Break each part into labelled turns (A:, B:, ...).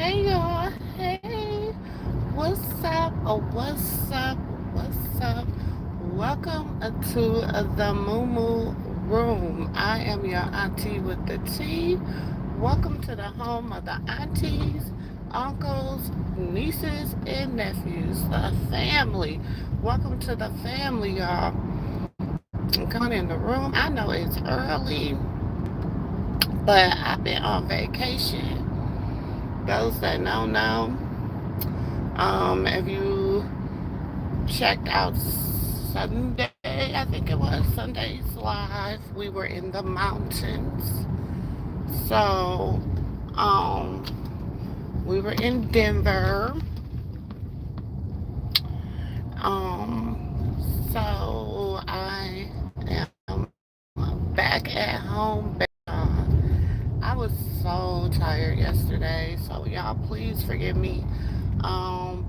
A: Hey y'all, hey, what's up? What's up? What's up? Welcome to the Moo Room. I am your auntie with the tea. Welcome to the home of the aunties, uncles, nieces, and nephews, the family. Welcome to the family, y'all. Come on in the room. I know it's early, but I've been on vacation. Those that know. If you checked out Sunday, I think it was Sunday's live, we were in the mountains. So, um, we were in Denver. So I am back at home. I was so tired yesterday, so y'all please forgive me. Um,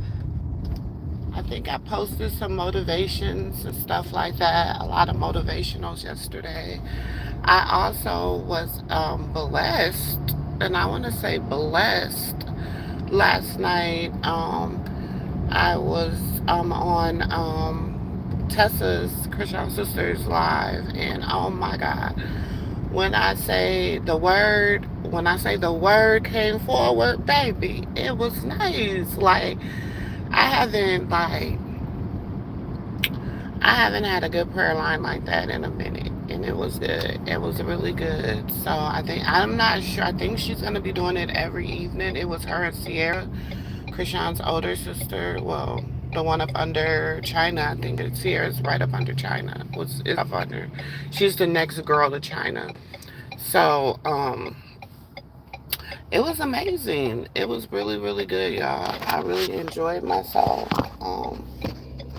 A: I think I posted some motivations and stuff like that. A lot of motivationals yesterday. I also was blessed, and I want to say blessed. Last night, I was on Tessa's Christian Sisters live, and oh my God, when I say the word came forward, baby, it was nice. Like I haven't like I haven't had a good prayer line like that in a minute, and it was good. It was really good. So I'm not sure. I think she's gonna be doing it every evening. It was her and Sierra, Krishan's older sister. Well, the one up under China. I think it's Sierra's right up under China. Was is up under. She's the next girl to China. So it was amazing. It was really really good, y'all. I really enjoyed myself.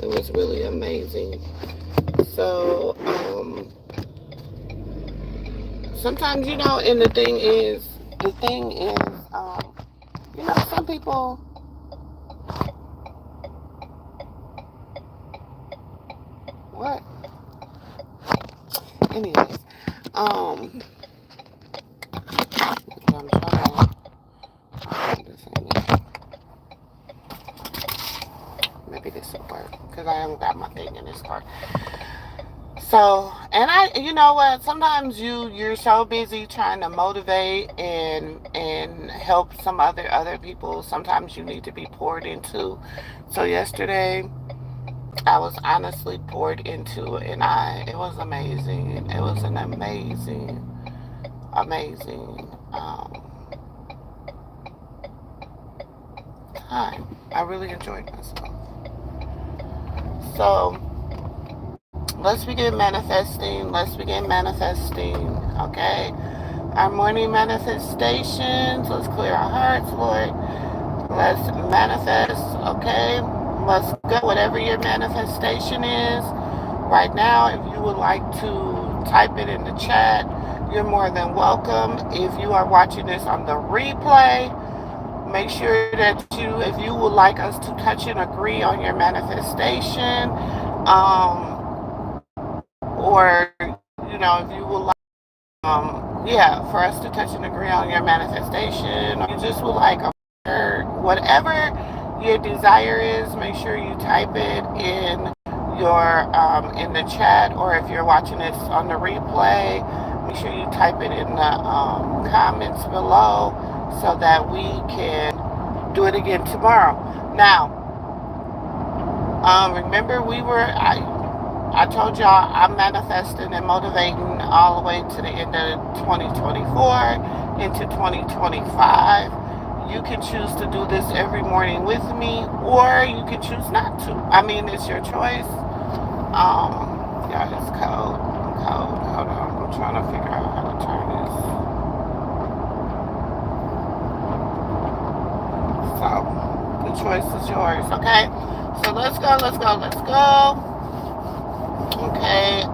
A: It was really amazing. So, sometimes, and the thing is, some people, what? Anyways, I'm trying to, maybe this will work, because I haven't got my thing in this car. So, and you know what? Sometimes you're so busy trying to motivate and help some other people. Sometimes you need to be poured into. So yesterday, I was honestly poured into, and it was amazing. It was an amazing time. I really enjoyed myself. So let's begin manifesting. Let's begin manifesting. Okay. Our morning manifestations. Let's clear our hearts, Lord. Let's manifest. Okay. Let's go. Whatever your manifestation is right now, if you would like to type it in the chat, you're more than welcome. If you are watching this on the replay, make sure that if you would like us to touch and agree on your manifestation, or if you would like, for us to touch and agree on your manifestation, or you just would like whatever your desire is, make sure you type it in the chat, or if you're watching this on the replay, make sure you type it in the comments below so that we can do it again tomorrow. Now, remember I told y'all I'm manifesting and motivating all the way to the end of 2024 into 2025. You can choose to do this every morning with me, or you can choose not to. I mean, it's your choice. Yeah, it's cold. I'm cold. Hold on. I'm trying to figure out how to turn this. So, the choice is yours, okay? So let's go, let's go, let's go. Okay,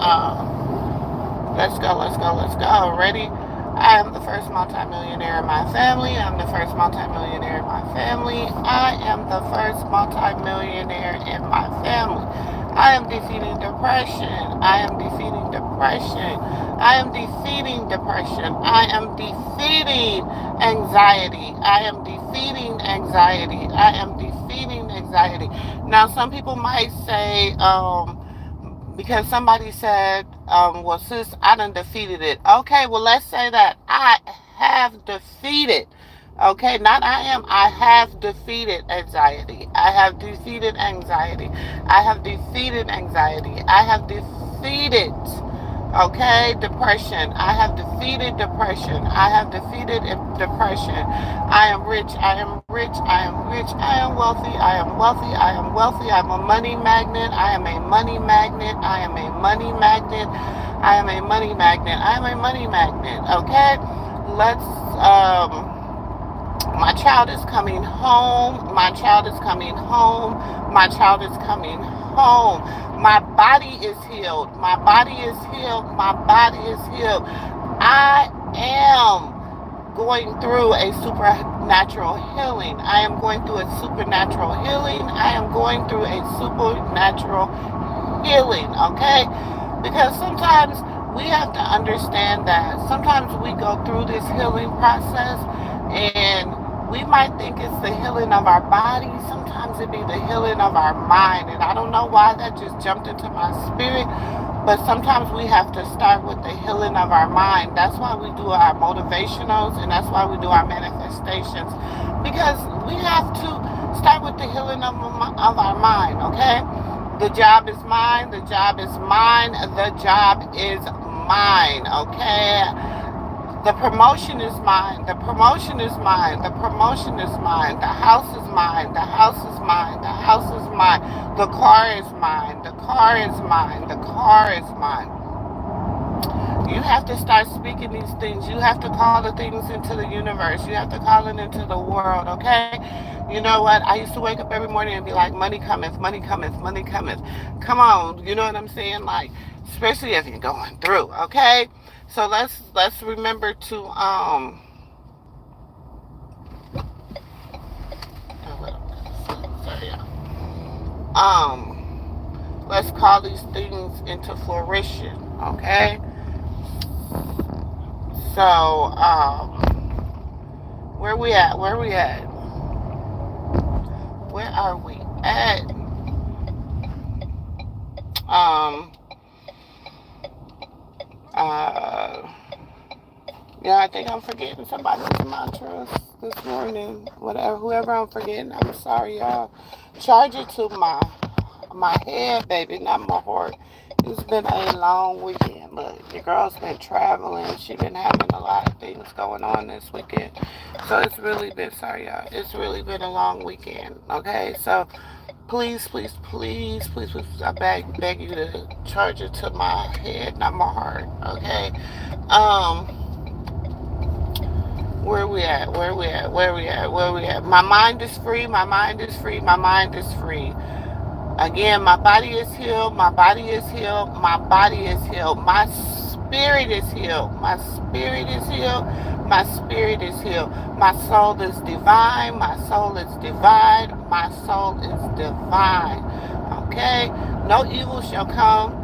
A: let's go, let's go, let's go. Ready? I am the first multimillionaire in my family. I'm the first multimillionaire in my family. I am the first multimillionaire in my family. I am defeating depression. I am defeating depression. I am defeating depression. I am defeating anxiety. I am defeating anxiety. I am defeating anxiety. Now, some people might say, because somebody said, well, sis, I done defeated it. Okay, well, let's say that I have defeated. Okay, not I am. I have defeated anxiety. I have defeated anxiety. I have defeated anxiety. I have defeated, okay, depression. I have defeated depression. I have defeated depression. I am rich. I am rich. I am rich. I am wealthy. I am wealthy. I am wealthy. I'm a money magnet. I am a money magnet. I am a money magnet. I am a money magnet. I am a money magnet. Okay, let's my child is coming home. My child is coming home. My child is coming home. My body is healed. My body is healed. My body is healed. I am going through a supernatural healing. I am going through a supernatural healing. I am going through a supernatural healing, okay? Because sometimes we have to understand that sometimes we go through this healing process and we might think it's the healing of our body. Sometimes it be the healing of our mind. And I don't know why that just jumped into my spirit. But sometimes we have to start with the healing of our mind. That's why we do our motivationals and that's why we do our manifestations. Because we have to start with the healing of our mind, okay? The job is mine. The job is mine. The job is mine, okay? The promotion is mine. The promotion is mine. The promotion is mine. The house is mine. The house is mine. The house is mine. The car is mine. The car is mine. The car is mine. You have to start speaking these things. You have to call the things into the universe. You have to call it into the world, okay? You know what? I used to wake up every morning and be like, money cometh, money cometh, money cometh. Come on, you know what I'm saying? Like, especially if you're going through, okay? So let's remember to sorry, let's call these things into fruition, okay? So where we at? Where we at? Where are we at? Uh Yeah, I think I'm forgetting somebody's mantras this morning. Whatever, whoever I'm forgetting, I'm sorry, y'all. Charge it to my head, baby, not my heart. It's been a long weekend. Look, your girl's been traveling. She been having a lot of things going on this weekend. So it's really been, sorry, y'all. It's really been a long weekend. Okay, so please, please, please, please, please, I beg you to charge it to my head, not my heart. Okay. Where we at? Where we at? Where we at? Where we at? My mind is free. My mind is free. My mind is free. Again, my body is healed. My body is healed. My body is healed. My spirit is healed. My spirit is healed. My spirit is healed. My soul is divine. My soul is divine. My soul is divine. Okay? No evil shall come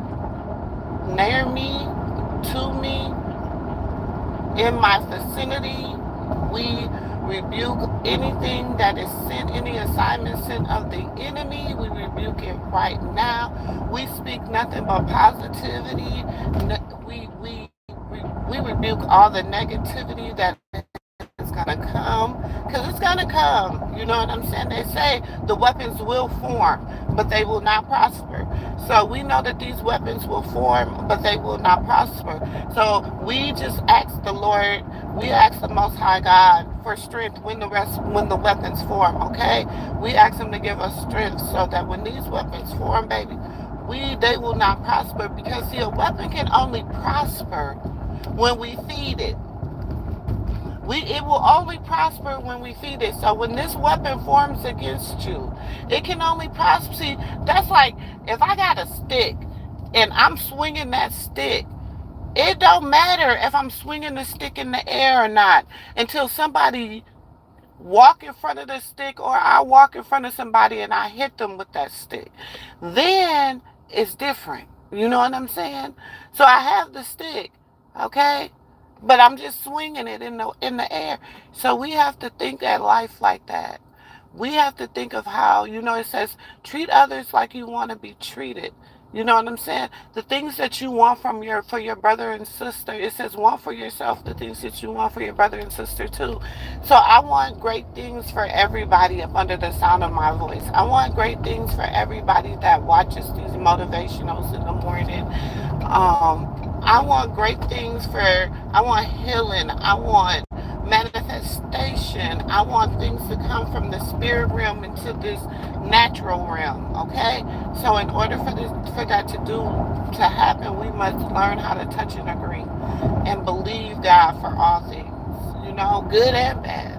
A: near me, to me, in my vicinity. We rebuke anything that is sent, any assignment sent of the enemy. We rebuke it right now. We speak nothing but positivity. We rebuke all the negativity that is going to come. Because it's going to come. You know what I'm saying? They say the weapons will form, but they will not prosper. So we know that these weapons will form, but they will not prosper. So we just ask the Lord, we ask the Most High God for strength when the weapons form, okay? We ask Him to give us strength so that when these weapons form, baby, they will not prosper. Because see, a weapon can only prosper when we feed it. It will only prosper when we feed it. So when this weapon forms against you, it can only prosper. See, that's like if I got a stick and I'm swinging that stick, it don't matter if I'm swinging the stick in the air or not until somebody walk in front of the stick or I walk in front of somebody and I hit them with that stick. Then is different. You know what I'm saying? So I have the stick, okay? But I'm just swinging it in the air. So we have to think at life like that. We have to think of how, it says treat others like you want to be treated. You know what I'm saying? The things that you want for your brother and sister, it says want for yourself the things that you want for your brother and sister too. So I want great things for everybody up under the sound of my voice. I want great things for everybody that watches these motivationals in the morning. I want great things I want healing. I want manifestation. I want things to come from the spirit realm into this natural realm, okay? So in order for that to happen, we must learn how to touch and agree and believe God for all things, good and bad.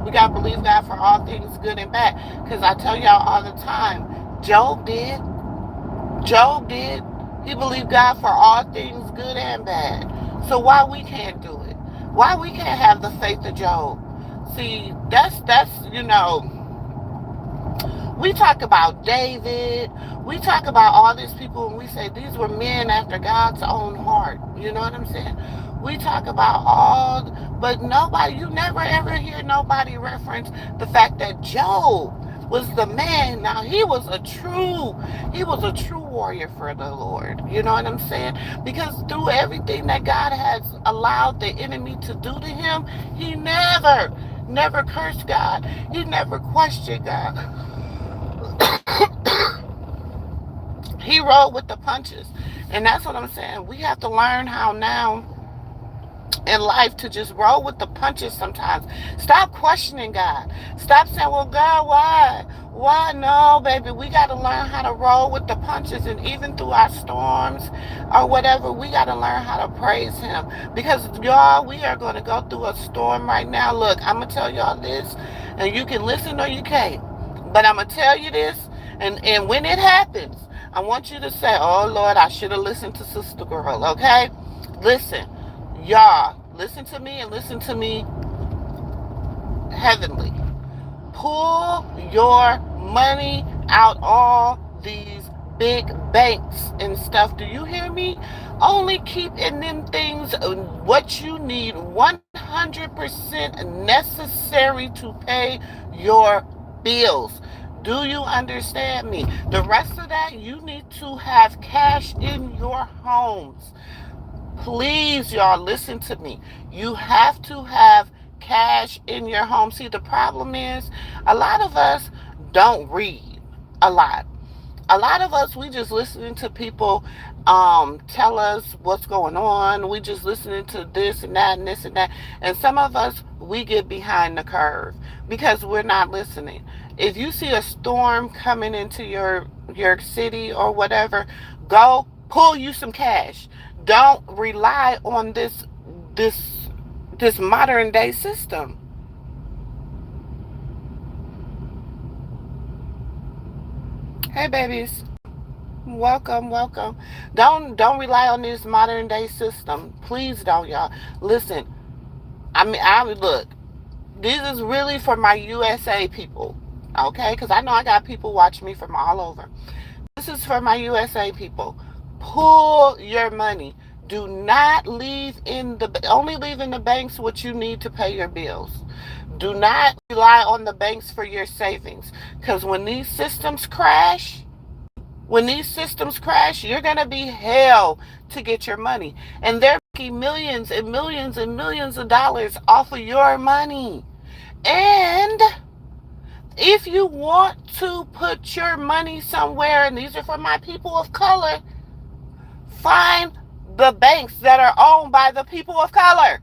A: We got to believe God for all things good and bad, because I tell y'all all the time, Job did. Job did. He believed God for all things good and bad. So why we can't do it? Why we can't have the faith of Job? See, that's we talk about David. We talk about all these people and we say these were men after God's own heart. You know what I'm saying? We talk about but nobody, you never ever hear nobody reference the fact that Job was the man. Now he was a true warrior for the Lord. You know what I'm saying? Because through everything that God has allowed the enemy to do to him, he never cursed God. He never questioned God. He rolled with the punches. And that's what I'm saying. We have to learn how now in life to just roll with the punches sometimes. Stop questioning God. Stop saying, well, God, why? Why? No, baby. We got to learn how to roll with the punches. And even through our storms or whatever, we got to learn how to praise him. Because, y'all, we are going to go through a storm right now. Look, I'm going to tell y'all this, and you can listen or you can't. But I'm going to tell you this, and when it happens, I want you to say, oh, Lord, I should have listened to Sister Girl, okay? Listen. Y'all, listen to me and listen to me heavenly. Pull your money out all these big banks and stuff. Do you hear me? Only keep in them things what you need 100% necessary to pay your bills. Do you understand me? The rest of that, you need to have cash in your homes. Please, y'all, listen to me. You have to have cash in your home. See, the problem is a lot of us don't read a lot. A lot of us, we just listening to people tell us what's going on. We just listening to this and that and this and that. And some of us, we get behind the curve because we're not listening. If you see a storm coming into your city or whatever, go pull you some cash. Don't rely on this modern day system. Hey babies. Welcome. Don't rely on this modern day system. Please don't, y'all. Listen, I look, this is really for my USA people. Okay? Because I know I got people watching me from all over. This is for my USA people. Pull your money. Do not only leave in the banks what you need to pay your bills. Do not rely on the banks for your savings. Because when these systems crash, you're going to be hell to get your money. And they're making millions and millions and millions of dollars off of your money. And if you want to put your money somewhere, and these are for my people of color, find the banks that are owned by the people of color.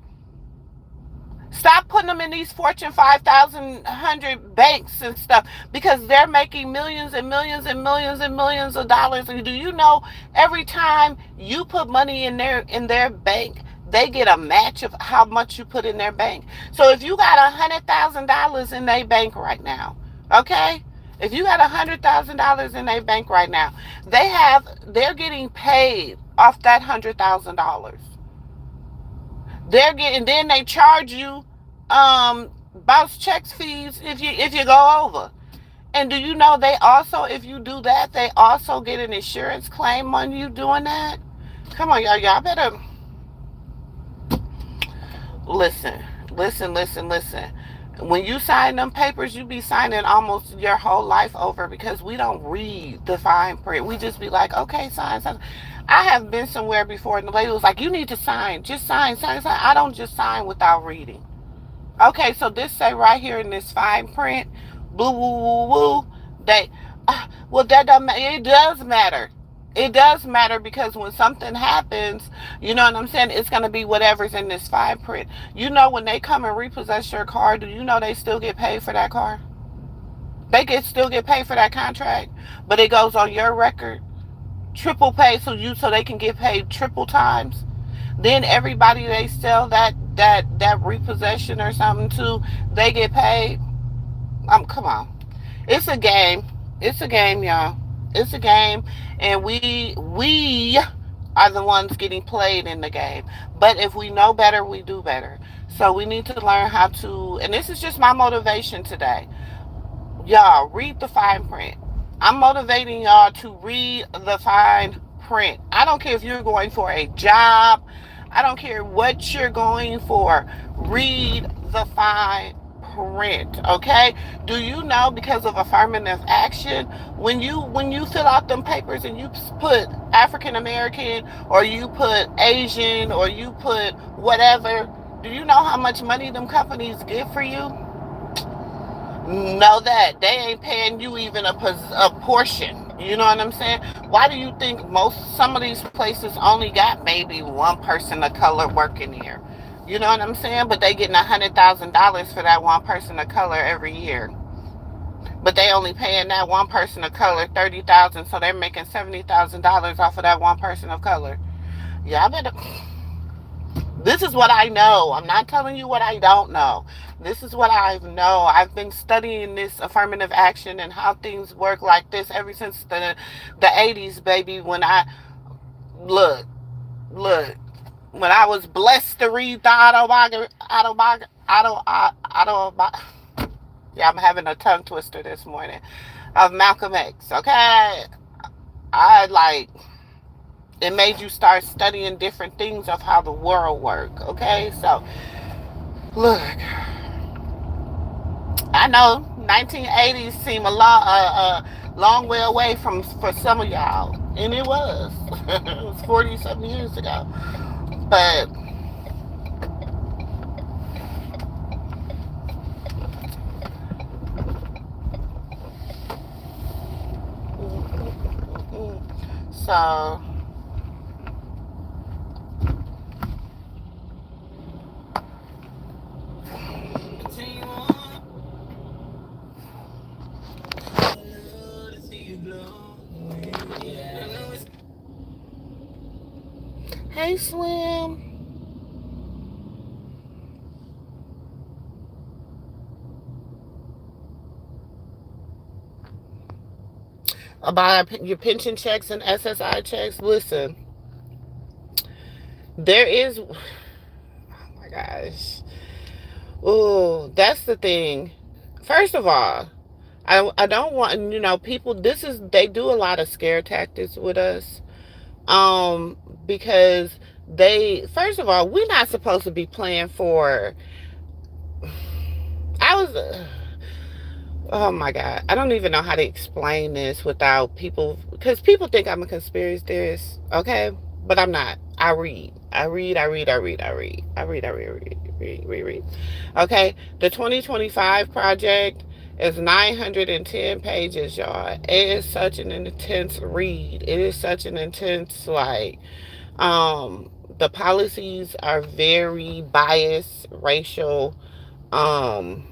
A: Stop putting them in these Fortune 5,000 100 banks and stuff, because they're making millions and millions and millions and millions of dollars. And do you know, every time you put money in their bank, they get a match of how much you put in their bank. So if you got $100,000 in their bank right now, okay? If you got $100,000 in their bank right now, they're getting paid off that $100,000. Then they charge you bounce checks fees if you go over. And do you know they also, if you do that, they also get an insurance claim on you doing that? Come on, y'all better listen, listen. When you sign them papers, you be signing almost your whole life over because we don't read the fine print. We just be like, okay, sign, sign. I have been somewhere before and the lady was like, you need to sign. Just sign, sign, sign. I don't just sign without reading. Okay, so this say right here in this fine print, blue, woo, woo, woo, they, well, that doesn't matter. It does matter. It does matter because when something happens, you know what I'm saying? It's going to be whatever's in this fine print. You know, when they come and repossess your car, do you know they still get paid for that car? Still get paid for that contract, but it goes on your record, triple pay, so they can get paid triple times. Then everybody they sell that repossession or something to, they get paid. Come on, it's a game. It's a game, y'all. It's a game, and we are the ones getting played in the game. But if we know better, we do better. So we need to learn how to. And this is just my motivation today. Y'all read the fine print. I'm motivating y'all to read the fine print. I don't care if you're going for a job. I don't care what you're going for. Read the fine print, okay? Do you know because of affirmative action, when you fill out them papers and you put African American or you put Asian or you put whatever, do you know how much money them companies give for you? Know that they ain't paying you even a portion. You know what I'm saying? Why do you think some of these places only got maybe one person of color working here? You know what I'm saying? But they getting $100,000 for that one person of color every year. But they only paying that one person of color 30,000, so they're making $70,000 off of that one person of color. Yeah, I better. This is what I know. I'm not telling you what I don't know. This is what I know. I've been studying this affirmative action and how things work like this ever since the 80s, baby. When I look, look, when I was blessed to read the yeah, I'm having a tongue twister this morning of Malcolm X. Okay, I like it made you start studying different things of how the world work. Okay, so look, I know 1980s seem long way away from for some of y'all, and it was. It was 40 something years ago. But so hey Slim. About your pension checks and SSI checks. Listen, there is. Oh my gosh. Oh, that's the thing. First of all, I don't want people. They do a lot of scare tactics with us. Um, because they first of all, we're not supposed to be playing for. I was. Oh my God. I don't even know how to explain this without people, because people think I'm a conspiracy theorist, okay? But I'm not. I read. I read, I read, I read, I read. I read, I read, read. Okay? The 2025 project is 910 pages, y'all. It is such an intense read. It is such an intense, the policies are very biased, racial, um,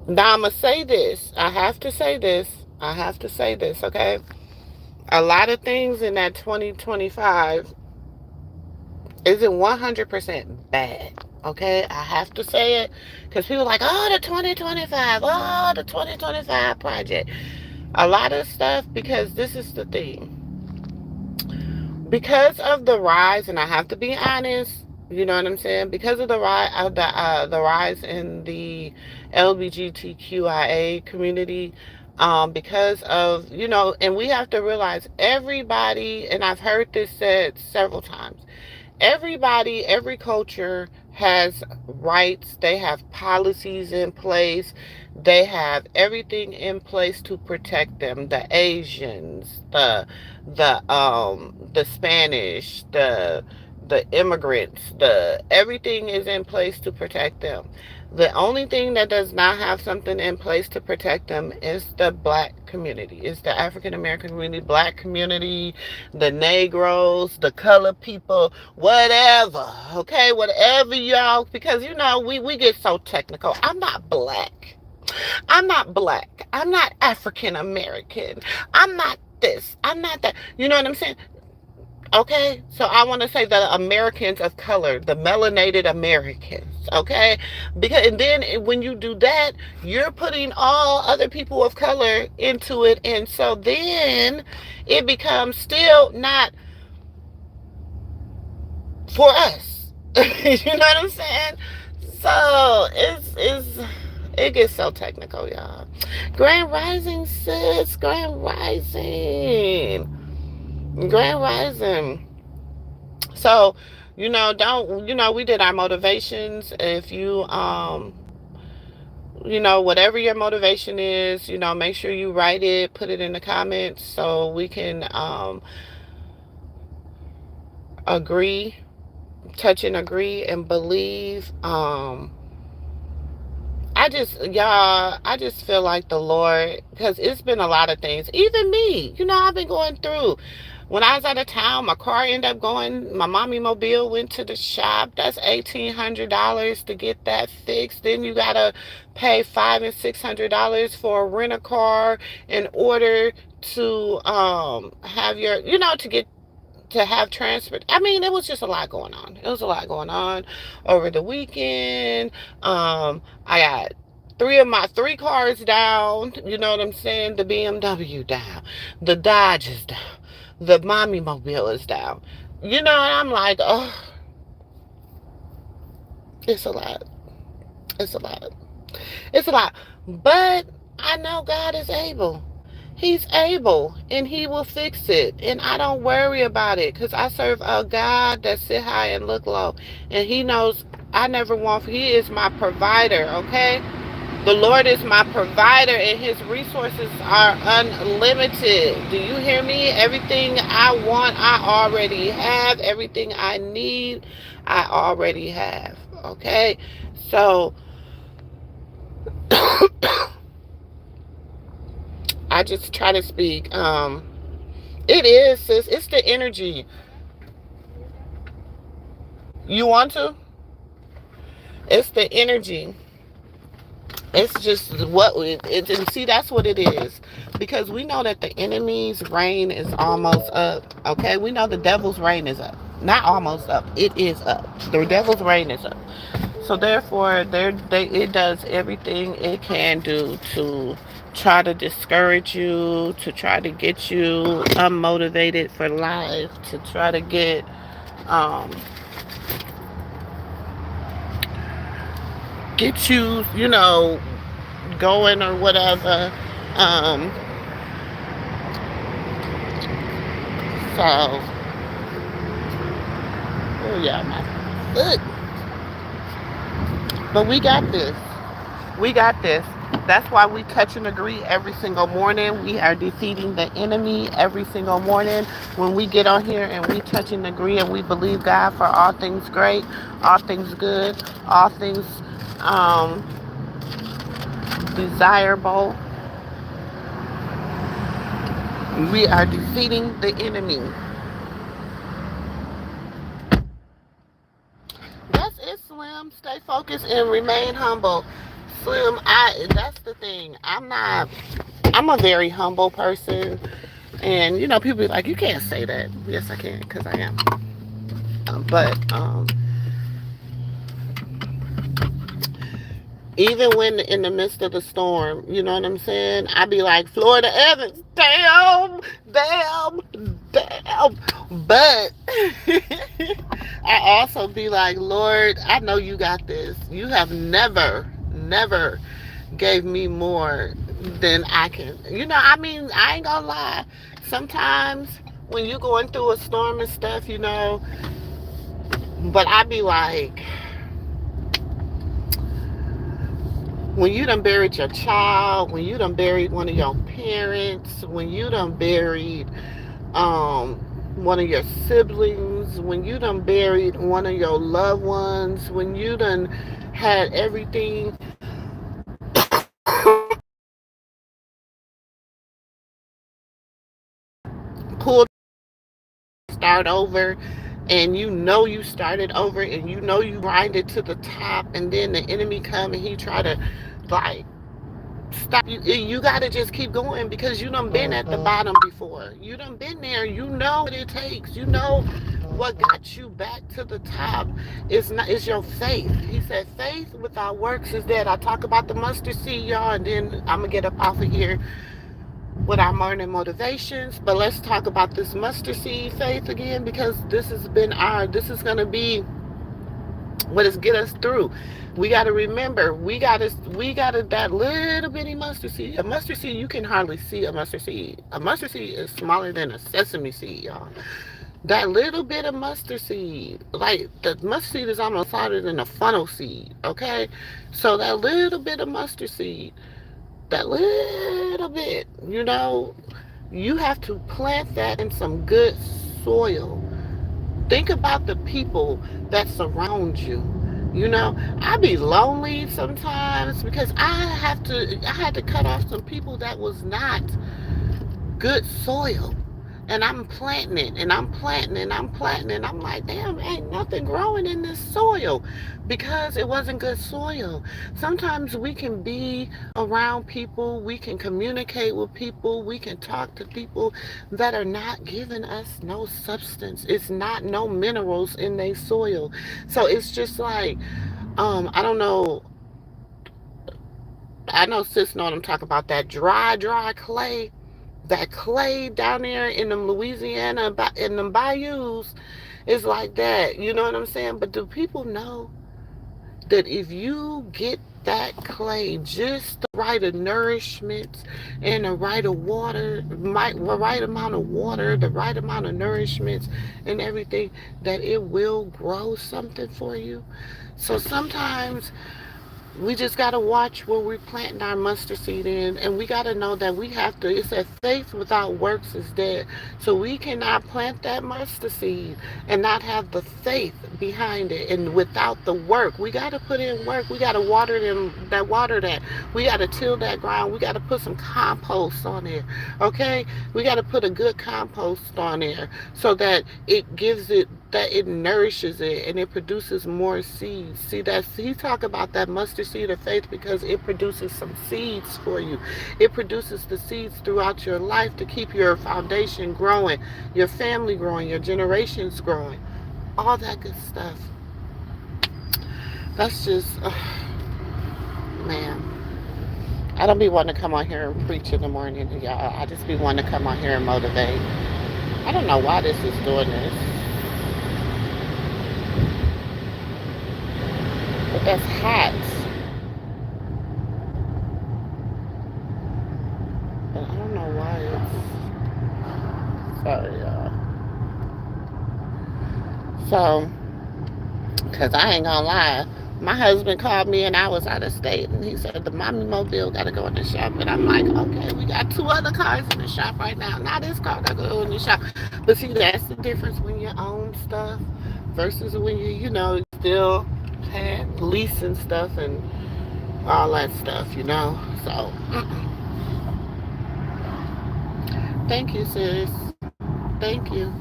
A: now I'm gonna say this. I have to say this. I have to say this, okay? A lot of things in that 2025 isn't 100% bad, okay? I have to say it because people are like, oh, the 2025, oh, the 2025 project. A lot of stuff, because this is the thing. Because of the rise, and I have to be honest, You know what I'm saying? Because of the rise in the LGBTQIA community, because of, and we have to realize everybody, and I've heard this said several times, everybody, every culture has rights, they have policies in place, they have everything in place to protect them. The Asians, the Spanish, the immigrants, the everything is in place to protect them. The only thing that does not have something in place to protect them is the black community. It's the African American community, black community, the Negroes, the colored people, whatever. Okay, whatever y'all, because we get so technical. I'm not black. I'm not black. I'm not African American. I'm not this. I'm not that. You know what I'm saying? Okay, so I want to say the Americans of color, the melanated Americans, okay? Because and then when you do that, you're putting all other people of color into it, and so then it becomes still not for us. You know what I'm saying? So it gets so technical, y'all. Grand Rising, sis. Grand Rising. Grand Rising. So, don't, we did our motivations. If whatever your motivation is, make sure you write it, put it in the comments so we can agree, touch and agree and believe. I just feel like the Lord, because it's been a lot of things. Even me, I've been going through. When I was out of town, my car ended up going, my mommy mobile went to the shop. That's $1,800 to get that fixed. Then you gotta pay $500 and $600 for a rent a car in order to have your, to have transport. I mean, it was just a lot going on. It was a lot going on over the weekend. I got three cars down. You know what I'm saying? The BMW down, the Dodge is down, the mommy mobile is down. And I'm like, oh, it's a lot. It's a lot. It's a lot. But I know God is able. He's able, and he will fix it. And I don't worry about it, because I serve a God that sit high and look low. And he knows I never want, he is my provider, okay? The Lord is my provider, and his resources are unlimited. Do you hear me? Everything I want, I already have. Everything I need, I already have, okay? So I just try to speak. It is, sis. It's the energy. You want to? It's the energy. It's just what it, and see, that's what it is. Because we know that the enemy's reign is almost up. Okay? We know the devil's reign is up. Not almost up. It is up. The devil's reign is up. So therefore, it does everything it can do to try to discourage you, to try to get you unmotivated for life, to try to um, get you, going or whatever. Um, so, oh yeah, my foot. But we got this. We got this. That's why we touch and agree every single morning. We are defeating the enemy every single morning when we get on here and we touch and agree and we believe God for all things great, all things good, all things um, desirable. We are defeating the enemy. That's it, Slim. Stay focused and remain humble. Slim, that's the thing. I'm a very humble person. And, people be like, you can't say that. Yes, I can, because I am. But even when in the midst of the storm, you know what I'm saying? I be like, Florida Evans, damn, damn, But I also be like, Lord, I know you got this. You have never gave me more than I can. I mean, I ain't gonna lie. Sometimes when you going through a storm and stuff, but I be like, when you done buried your child, when you done buried one of your parents, when you done buried um one of your siblings, when you done buried one of your loved ones, when you done had everything pulled, start over, and you started over, and you grinded to the top, and then the enemy come and he try to like stop you. You gotta just keep going because you done been at the bottom before. You done been there. You know what it takes. You know what got you back to the top. It's your faith. He said faith without works is dead. I talk about the mustard seed, y'all, and then I'm gonna get up off of here with our morning motivations. But let's talk about this mustard seed faith again, because this is gonna be what is get us through. We got to remember, we got to that little bitty mustard seed. A mustard seed, you can hardly see a mustard seed. A mustard seed is smaller than a sesame seed, y'all. That little bit of mustard seed, like the mustard seed is almost harder than a funnel seed, okay? So that little bit of mustard seed, that little bit, you have to plant that in some good soil. Think about the people that surround you. I be lonely sometimes because I had to cut off some people that was not good soil. And I'm planting it, and I'm planting it, and I'm planting it. And I'm like, damn, ain't nothing growing in this soil because it wasn't good soil. Sometimes we can be around people, we can communicate with people, we can talk to people that are not giving us no substance. It's not no minerals in their soil. So it's just like, I don't know. I know sis know what I'm talking about. That dry clay, that clay down there in them Louisiana, in them bayous, is like that. You know what I'm saying? But do people know that if you get that clay, just the right of nourishment and the right of water, the right amount of water, the right amount of nourishment and everything, that it will grow something for you? So sometimes we just got to watch where we're planting our mustard seed in, and we got to know that it said faith without works is dead. So we cannot plant that mustard seed and not have the faith behind it, and without the work. We got to put in work. We got to water that. We got to till that ground. We got to put some compost on there, okay? We got to put a good compost on there so that it nourishes it and it produces more seeds. See, he talk about that mustard seed of faith because it produces some seeds for you. It produces the seeds throughout your life to keep your foundation growing, your family growing, your generations growing, all that good stuff. That's just, man. I don't be wanting to come on here and preach in the morning, y'all. I just be wanting to come on here and motivate. I don't know why this is doing this. But that's hot. But I don't know why it's... Sorry, y'all. So, because I ain't gonna lie, my husband called me and I was out of state, and he said the mommy mobile got to go in the shop. And I'm like, okay, we got 2 other cars in the shop right now. Now this car got to go in the shop. But see, that's the difference when you own stuff versus when you still had leasing stuff and all that stuff. So, thank you, sis. Thank you.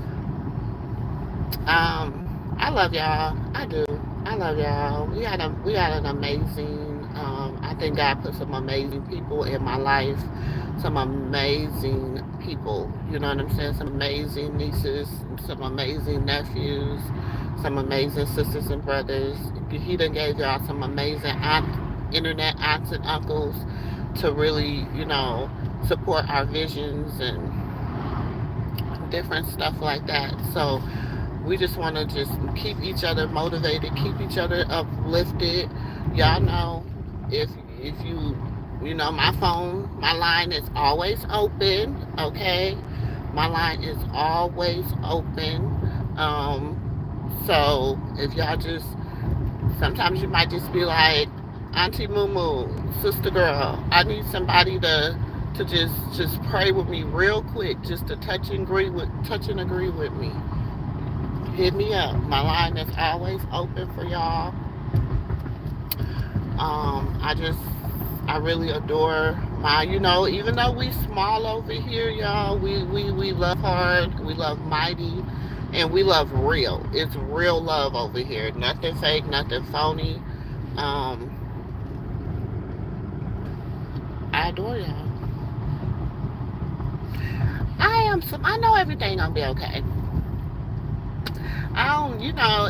A: I love y'all. I do. I love y'all. We had an amazing. I think God put some amazing people in my life. Some amazing people. You know what I'm saying? Some amazing nieces. Some amazing nephews. Some amazing sisters and brothers. He done gave y'all some amazing internet aunts and uncles to really, support our visions and different stuff like that. So we just want to just keep each other motivated, keep each other uplifted. Y'all know, if you my phone, my line is always open. Okay, my line is always open. So if y'all just, sometimes you might just be like, Auntie Moo Moo, sister girl, I need somebody to just pray with me real quick, just to touch and agree with me. Hit me up. My line is always open for y'all. I really adore my, even though we small over here, y'all, we love hard, we love mighty, and we love real. It's real love over here. Nothing fake, nothing phony. Um, I adore y'all. I know everything gonna be okay. I don't,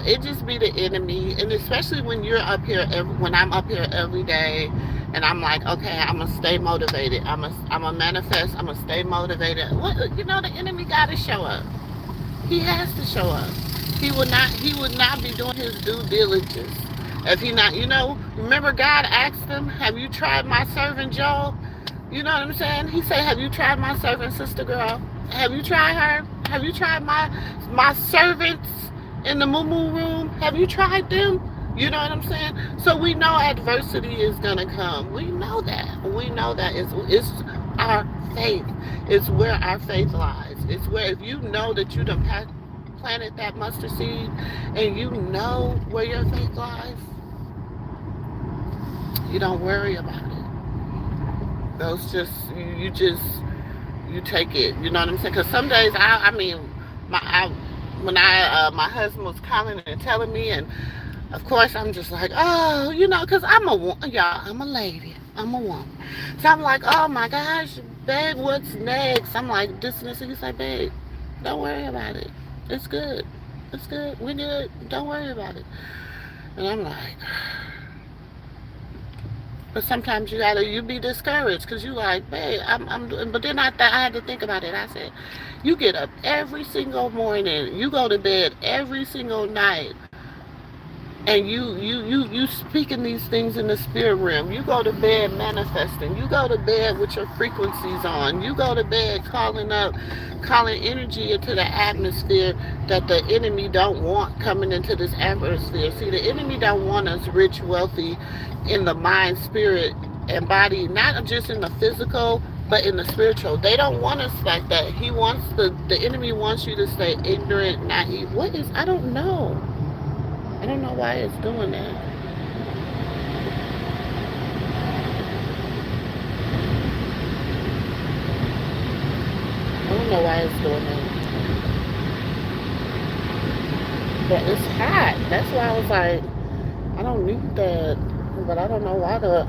A: it just be the enemy, and especially when you're up here, when I'm up here every day, and I'm like, okay, I'm gonna stay motivated. I'm a manifest. I'm gonna stay motivated. The enemy got to show up. He has to show up. He would not be doing his due diligence if he not. Remember God asked him, "Have you tried my servant Job?" You know what I'm saying? He said, "Have you tried my servant, sister girl? Have you tried her? Have you tried my servants in the moo room? Have you tried them?" You know what I'm saying? So we know adversity is gonna come. We know that. We know that it's our faith. It's where our faith lies. It's where, if you know that you done planted that mustard seed, and you know where your faith lies, you don't worry about it. Those just you take it. You know what I'm saying? Because some days my husband was calling and telling me, and of course I'm just like, oh, because I'm a lady, I'm a woman, so I'm like, oh my gosh, babe, what's next? I'm like this and this, and he's like, babe, don't worry about it. It's good. It's good. We're good. Don't worry about it. And I'm like, but sometimes you be discouraged, because you like, babe, but then I had to think about it. I said, you get up every single morning, you go to bed every single night, and you speaking these things in the spirit realm. You go to bed manifesting. You go to bed with your frequencies on. You go to bed calling energy into the atmosphere that the enemy don't want coming into this atmosphere. See, the enemy don't want us rich, wealthy in the mind, spirit, and body, not just in the physical, but in the spiritual. They don't want us like that. The enemy wants you to stay ignorant, naive. I don't know. I don't know why it's doing that. I don't know why it's doing that. But it's hot. That's why I was like, I don't need that. But I don't know why the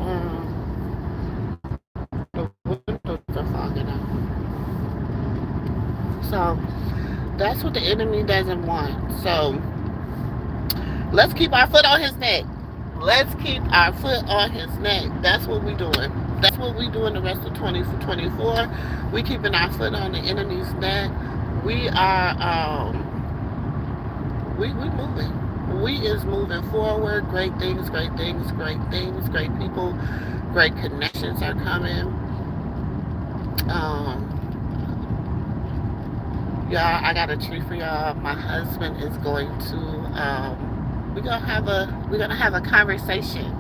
A: windows are fogging up. So that's what the enemy doesn't want. So let's keep our foot on his neck. Let's keep our foot on his neck. That's what we're doing. That's what we doing the rest of 2024. We keeping our foot on the enemy's neck. We are we moving. We is moving forward. Great things, great things, great things, great people, great connections are coming. Y'all, I got a treat for y'all. My husband is going to we're gonna have a conversation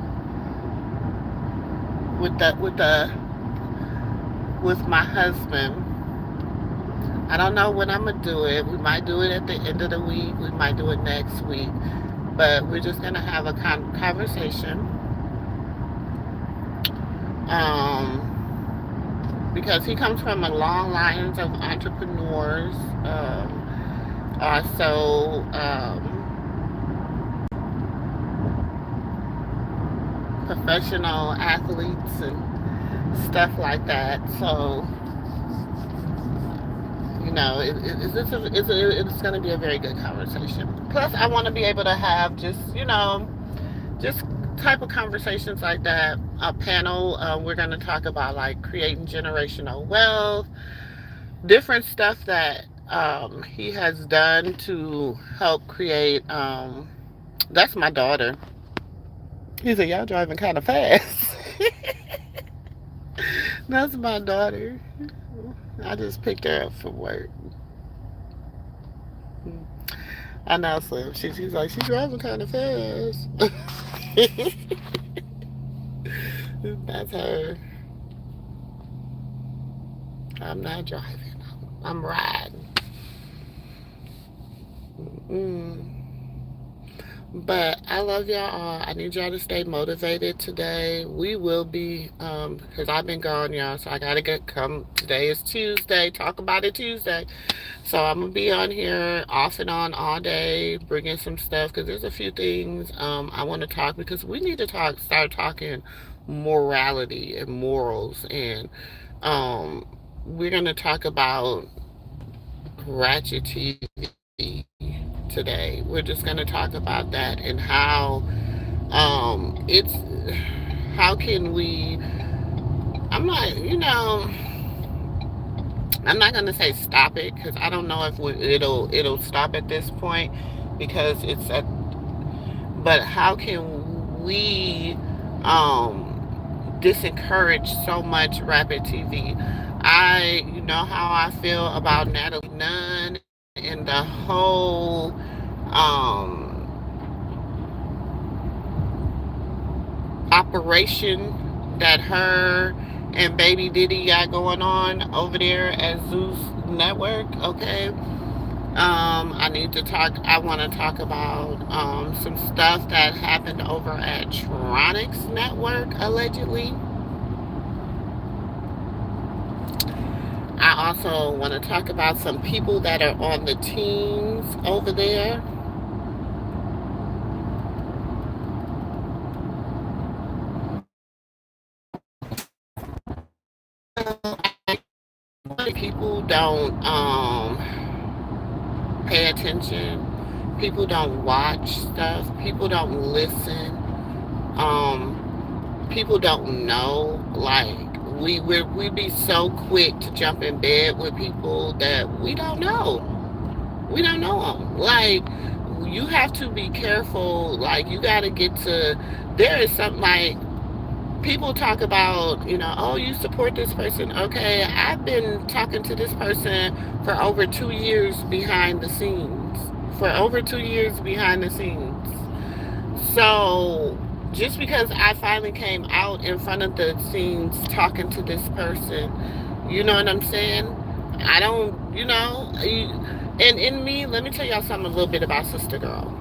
A: with my husband. I don't know when I'm gonna do it. We might do it at the end of the week. We might do it next week. But we're just gonna have a conversation. Because he comes from a long lines of entrepreneurs, also professional athletes and stuff like that. So it's going to be a very good conversation. Plus, I want to be able to have just type of conversations like that. A panel, we're going to talk about like creating generational wealth, different stuff that he has done to help create. That's my daughter. He said, "Y'all driving kind of fast." That's my daughter. I just picked her up from work. I know, Slim. She's like, she's driving kind of fast. That's her. I'm not driving. I'm riding. Mm. But I love y'all all. I need y'all to stay motivated today. We will be, because I've been gone, y'all. So I gotta come. Today is Tuesday. Talk about it Tuesday. So I'm gonna be on here off and on all day, bringing some stuff because there's a few things I want to talk because we need to start talking morality and morals, and um, we're gonna talk about Ratchet TV today. We're just gonna talk about that and how it's how can we. I'm not, I'm not gonna say stop it because I don't know if it'll stop at this point because it's a. But how can we disencourage so much Rapid TV? You know how I feel about Natalie Nunn and the whole um, operation that her and Baby Diddy got going on over there at Zeus Network. Okay, I need to talk. I want to talk about some stuff that happened over at Tronics Network, allegedly. I also want to talk about some people that are on the teams over there. People don't pay attention. People don't watch stuff. People don't listen. People don't know. Like we be so quick to jump in bed with people that we don't know. We don't know them. Like you have to be careful. Like you got to get to. There is something like people talk about, oh, you support this person. Okay, I've been talking to this person for over 2 years behind the scenes. For over 2 years behind the scenes. So just because I finally came out in front of the scenes talking to this person, you know what I'm saying? I don't, and in me, let me tell y'all something a little bit about Sister Girl.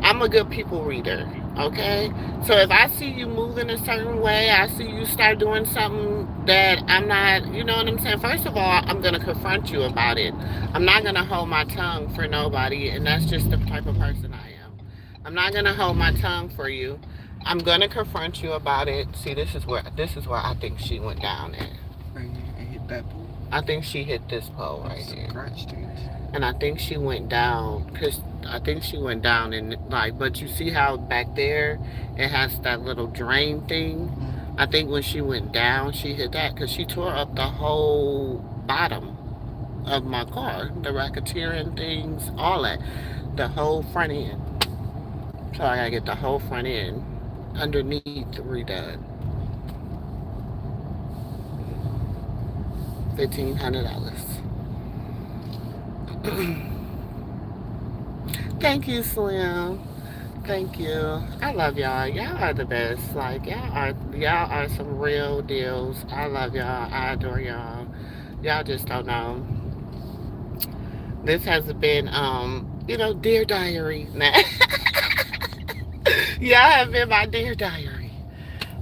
A: I'm a good people reader, okay? So if I see you moving a certain way, I see you start doing something that I'm not, you know what I'm saying? First of all, I'm going to confront you about it. I'm not going to hold my tongue for nobody, and that's just the type of person I am. I'm not going to hold my tongue for you. I'm going to confront you about it. See, this is where I think she went down at.
B: Right here and hit that pole.
A: I think she hit this pole right here.
B: Scratch things.
A: And I think she went down because I think she went down and like, but you see how back there it has that little drain thing. I think when she went down, she hit that because she tore up the whole bottom of my car, the racketeering things, all that, the whole front end. So I gotta get the whole front end underneath redone. $1,500. Thank you, Slim. Thank you. I love y'all. Y'all are the best. Like y'all are some real deals. I love y'all. I adore y'all. Y'all just don't know. This has been Dear Diary. Y'all have been my Dear Diary.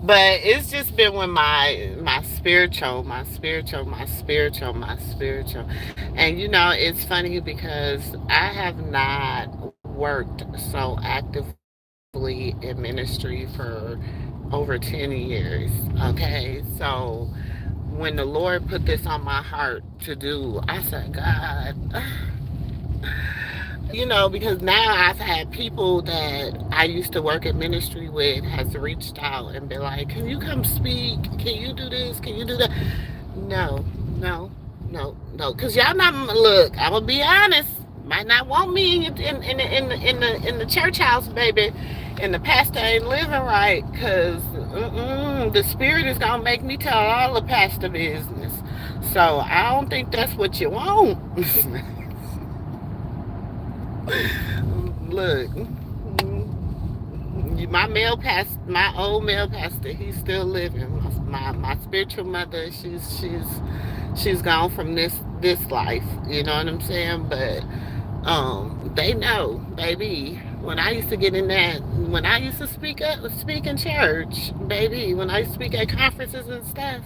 A: But it's just been with my spiritual, my spiritual, my spiritual, my spiritual. And it's funny because I have not worked so actively in ministry for over 10 years. Okay. So when the Lord put this on my heart to do, I said, God, because now I've had people that I used to work in ministry with has reached out and been like, can you come speak? Can you do this? Can you do that? No, no. No, cause y'all not look. I'm gonna be honest. Might not want me in the church house, baby, and the pastor ain't living right, cause the spirit is gonna make me tell all the pastor business. So I don't think that's what you want. Look, my old male pastor, he's still living. My spiritual mother, she's gone from this life. You know what I'm saying? But they know, baby. When I used to get in that, when I used to speak in church, baby. When I used to speak at conferences and stuff,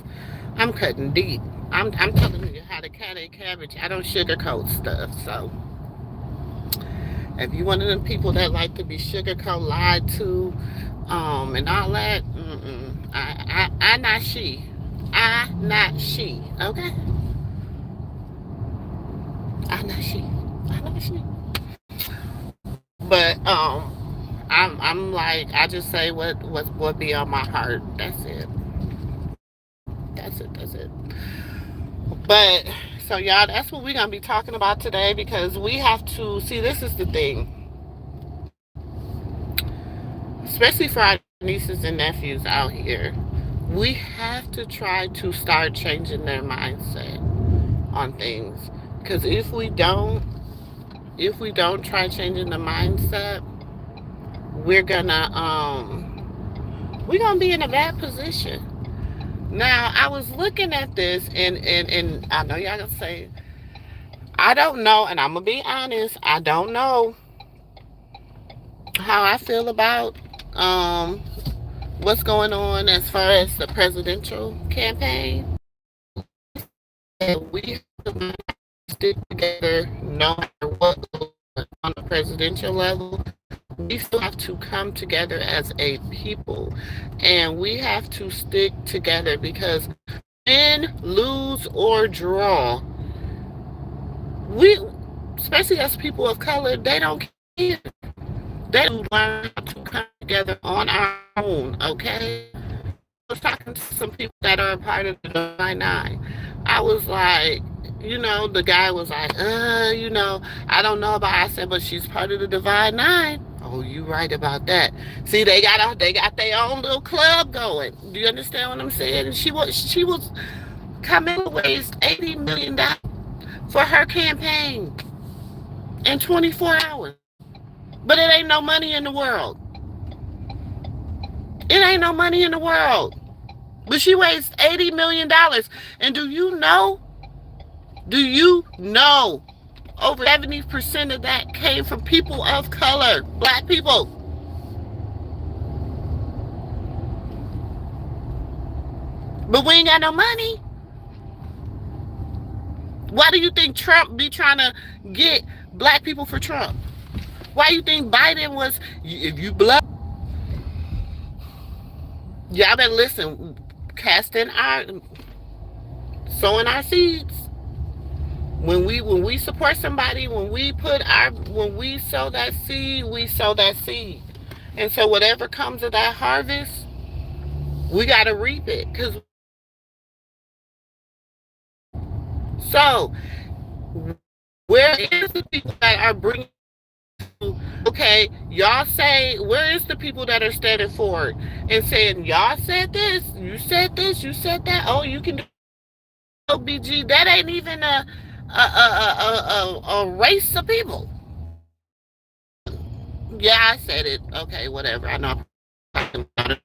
A: I'm cutting deep. I'm telling you how to cut a cabbage. I don't sugarcoat stuff. So if you one of them people that like to be sugarcoat, lied to, and all that, I not she. I not she. Okay, I not she. I not she. But I'm like I just say what be on my heart. That's it. That's it. But so y'all, that's what we're gonna be talking about today because we have to see. This is the thing, especially for our nieces and nephews out here. We have to try to start changing their mindset on things. Because if we don't try changing the mindset, we're gonna we're gonna be in a bad position. Now I was looking at this and I know y'all gonna say I don't know, and I'm gonna be honest, I don't know how I feel about what's going on as far as the presidential campaign. And we have to stick together no matter what goes on the presidential level. We still have to come together as a people and we have to stick together because win, lose, or draw, we, especially as people of color, they don't care. They learn how to come together on our own, okay? I was talking to some people that are a part of the Divine Nine. I was like, the guy was like, I don't know about. I said, but she's part of the Divine Nine. Oh, you right about that. See, they got their own little club going. Do you understand what I'm saying? And she was coming to waste $80 million for her campaign in 24 hours. But it ain't no money in the world. It ain't no money in the world. But she wastes $80 million. And do you know over 70% of that came from people of color, black people? But we ain't got no money. Why do you think Trump be trying to get black people for Trump? Why do you think Biden was, if you black, y'all better listen, sowing our seeds. When we support somebody, when we sow that seed, we sow that seed. And so whatever comes of that harvest, we got to reap it. So where is the people that are bringing, okay, y'all say, where is the people that are standing forward and saying, y'all said this, you said that, oh, you can do OBG, that ain't even a race of people. Yeah, I said it. Okay, whatever. I know I'm talking about it.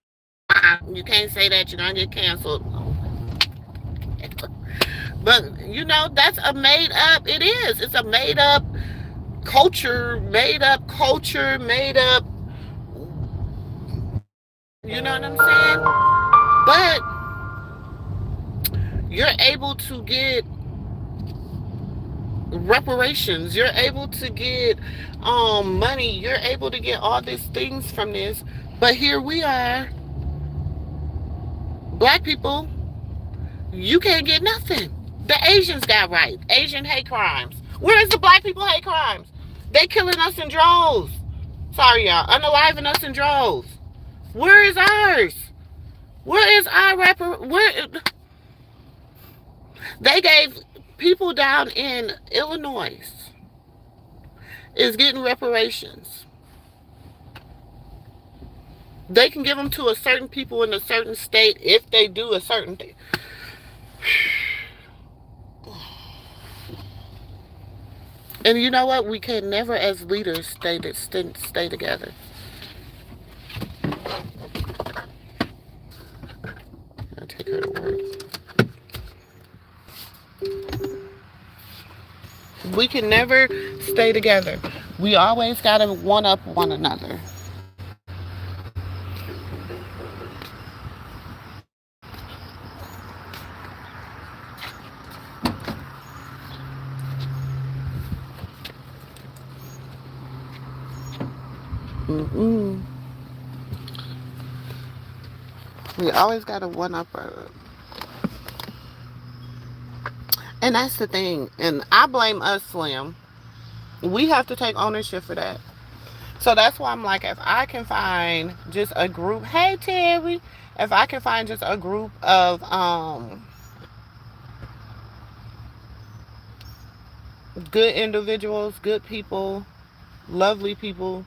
A: You can't say that. You're gonna get canceled. But that's a made up. It is. It's a made up culture. Made up culture. Made up. You know what I'm saying? But you're able to get reparations. You're able to get money. You're able to get all these things from this. But here we are, black people. You can't get nothing. The Asians got right. Asian hate crimes. Where is the black people hate crimes? They killing us in droves. Sorry, y'all. Unaliving us in droves. Where is ours? Where is our rapper? Where they gave People down in Illinois is getting reparations. They can give them to a certain people in a certain state if they do a certain thing. And you know what? We can never, as leaders, stay together. I'll take her to work. We can never stay together. We always gotta one up one another. Mm-mm. We always gotta one up. And that's the thing. And I blame us, Slim. We have to take ownership for that. So that's why I'm like, if I can find just a group, hey Terry, if I can find just a group of good individuals, good people, lovely people,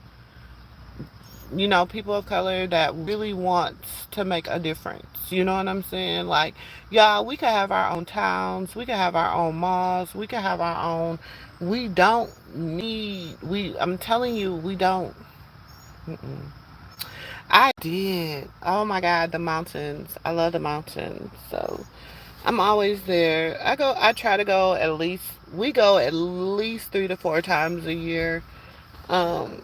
A: people of color that really wants to make a difference. You know what I'm saying? Like, y'all, we could have our own towns, we could have our own malls, we could have our own. We don't need. I'm telling you, we don't. Mm-mm. I did. Oh my God, the mountains. I love the mountains. So I'm always there. I try to go at least, we go at least 3 to 4 times a year. Um,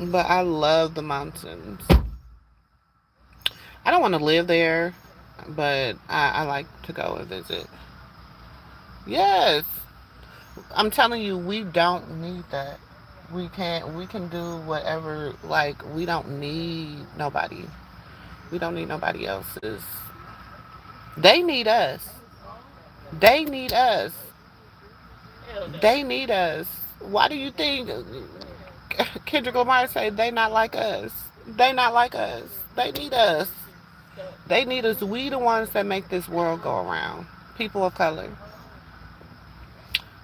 A: but I love the mountains. I don't want to live there, but I like to go and visit. Yes. I'm telling you, we don't need that. We can do whatever, like, we don't need nobody. We don't need nobody else's. They need us. They need us. They need us. Why do you think Kendrick Lamar say they not like us? They not like us. They need us. They need us. We the ones that make this world go around. People of color.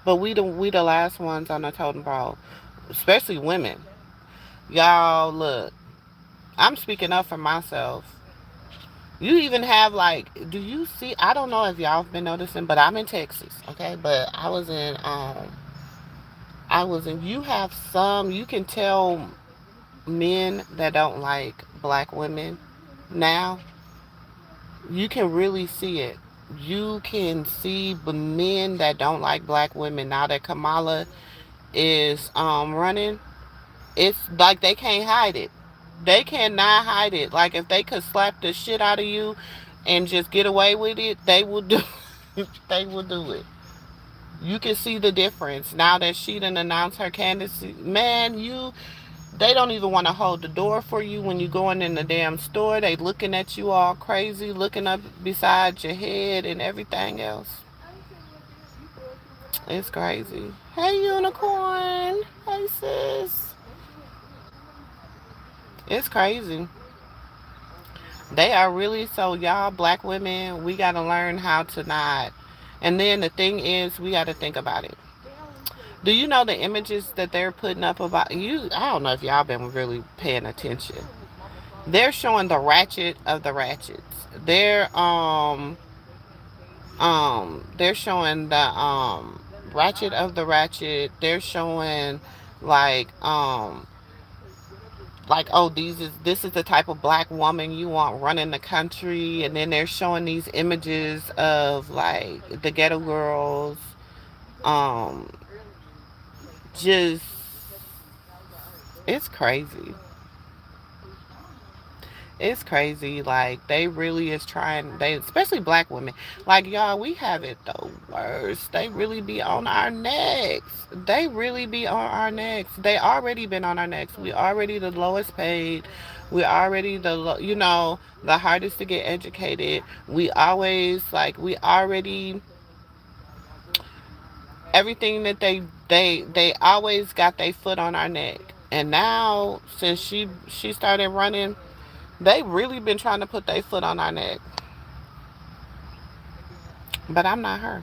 A: But we the last ones on the totem pole. Especially women. Y'all look. I'm speaking up for myself. You even have like, do you see? I don't know if y'all have been noticing, but I'm in Texas, okay? But I was in. You have some. You can tell men that don't like black women now. You can really see it. You can see the men that don't like black women now that Kamala is running. It's like they can't hide it. They cannot hide it. Like if they could slap the shit out of you and just get away with it, they will do they will do it. You can see the difference now that she done announced her candidacy. Man, they don't even want to hold the door for you when you going in the damn store. They looking at you all crazy, looking up beside your head and everything else. It's crazy. Hey unicorn. Hey sis. It's crazy. They are really, so y'all black women, we got to learn how to not. And then the thing is, we got to think about it. Do you know the images that they're putting up about you? I don't know if y'all been really paying attention. They're showing the ratchet of the ratchets. They're showing the ratchet of the ratchet. They're showing like oh, this is the type of black woman you want running the country. And then they're showing these images of like the ghetto girls, um just, it's crazy. It's crazy. Like they really is trying. They, especially black women. Like y'all, we have it the worst. They really be on our necks. They really be on our necks. They already been on our necks. We already the lowest paid. We already the hardest to get educated. We always like we already everything that they always got their foot on our neck. And now since she started running, they really been trying to put their foot on our neck. But I'm not her.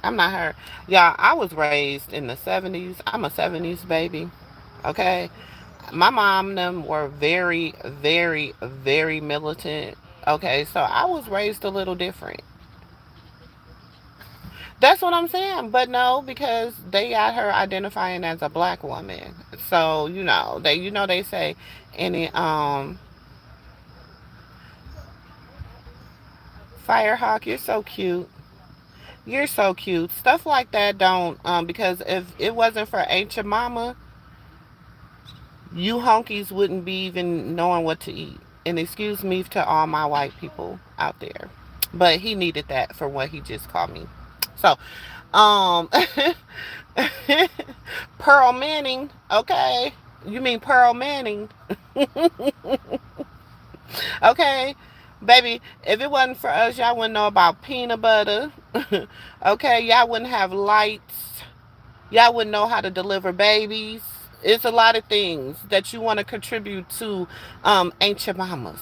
A: I'm not her. Yeah, I was raised in the 70s. I'm a 70s baby. Okay. My mom and them were very, very, very militant. Okay, so I was raised a little different. That's what I'm saying. But no, because they got her identifying as a black woman. So, they say any Firehawk, you're so cute. You're so cute. Stuff like that don't because if it wasn't for Aunt your mama, you honkies wouldn't be even knowing what to eat. And excuse me to all my white people out there. But he needed that for what he just called me. So, um Pearl Manning, okay. You mean Pearl Manning. Okay. Baby, if it wasn't for us, y'all wouldn't know about peanut butter. Okay, y'all wouldn't have lights. Y'all wouldn't know how to deliver babies. It's a lot of things that you want to contribute to ancient mamas.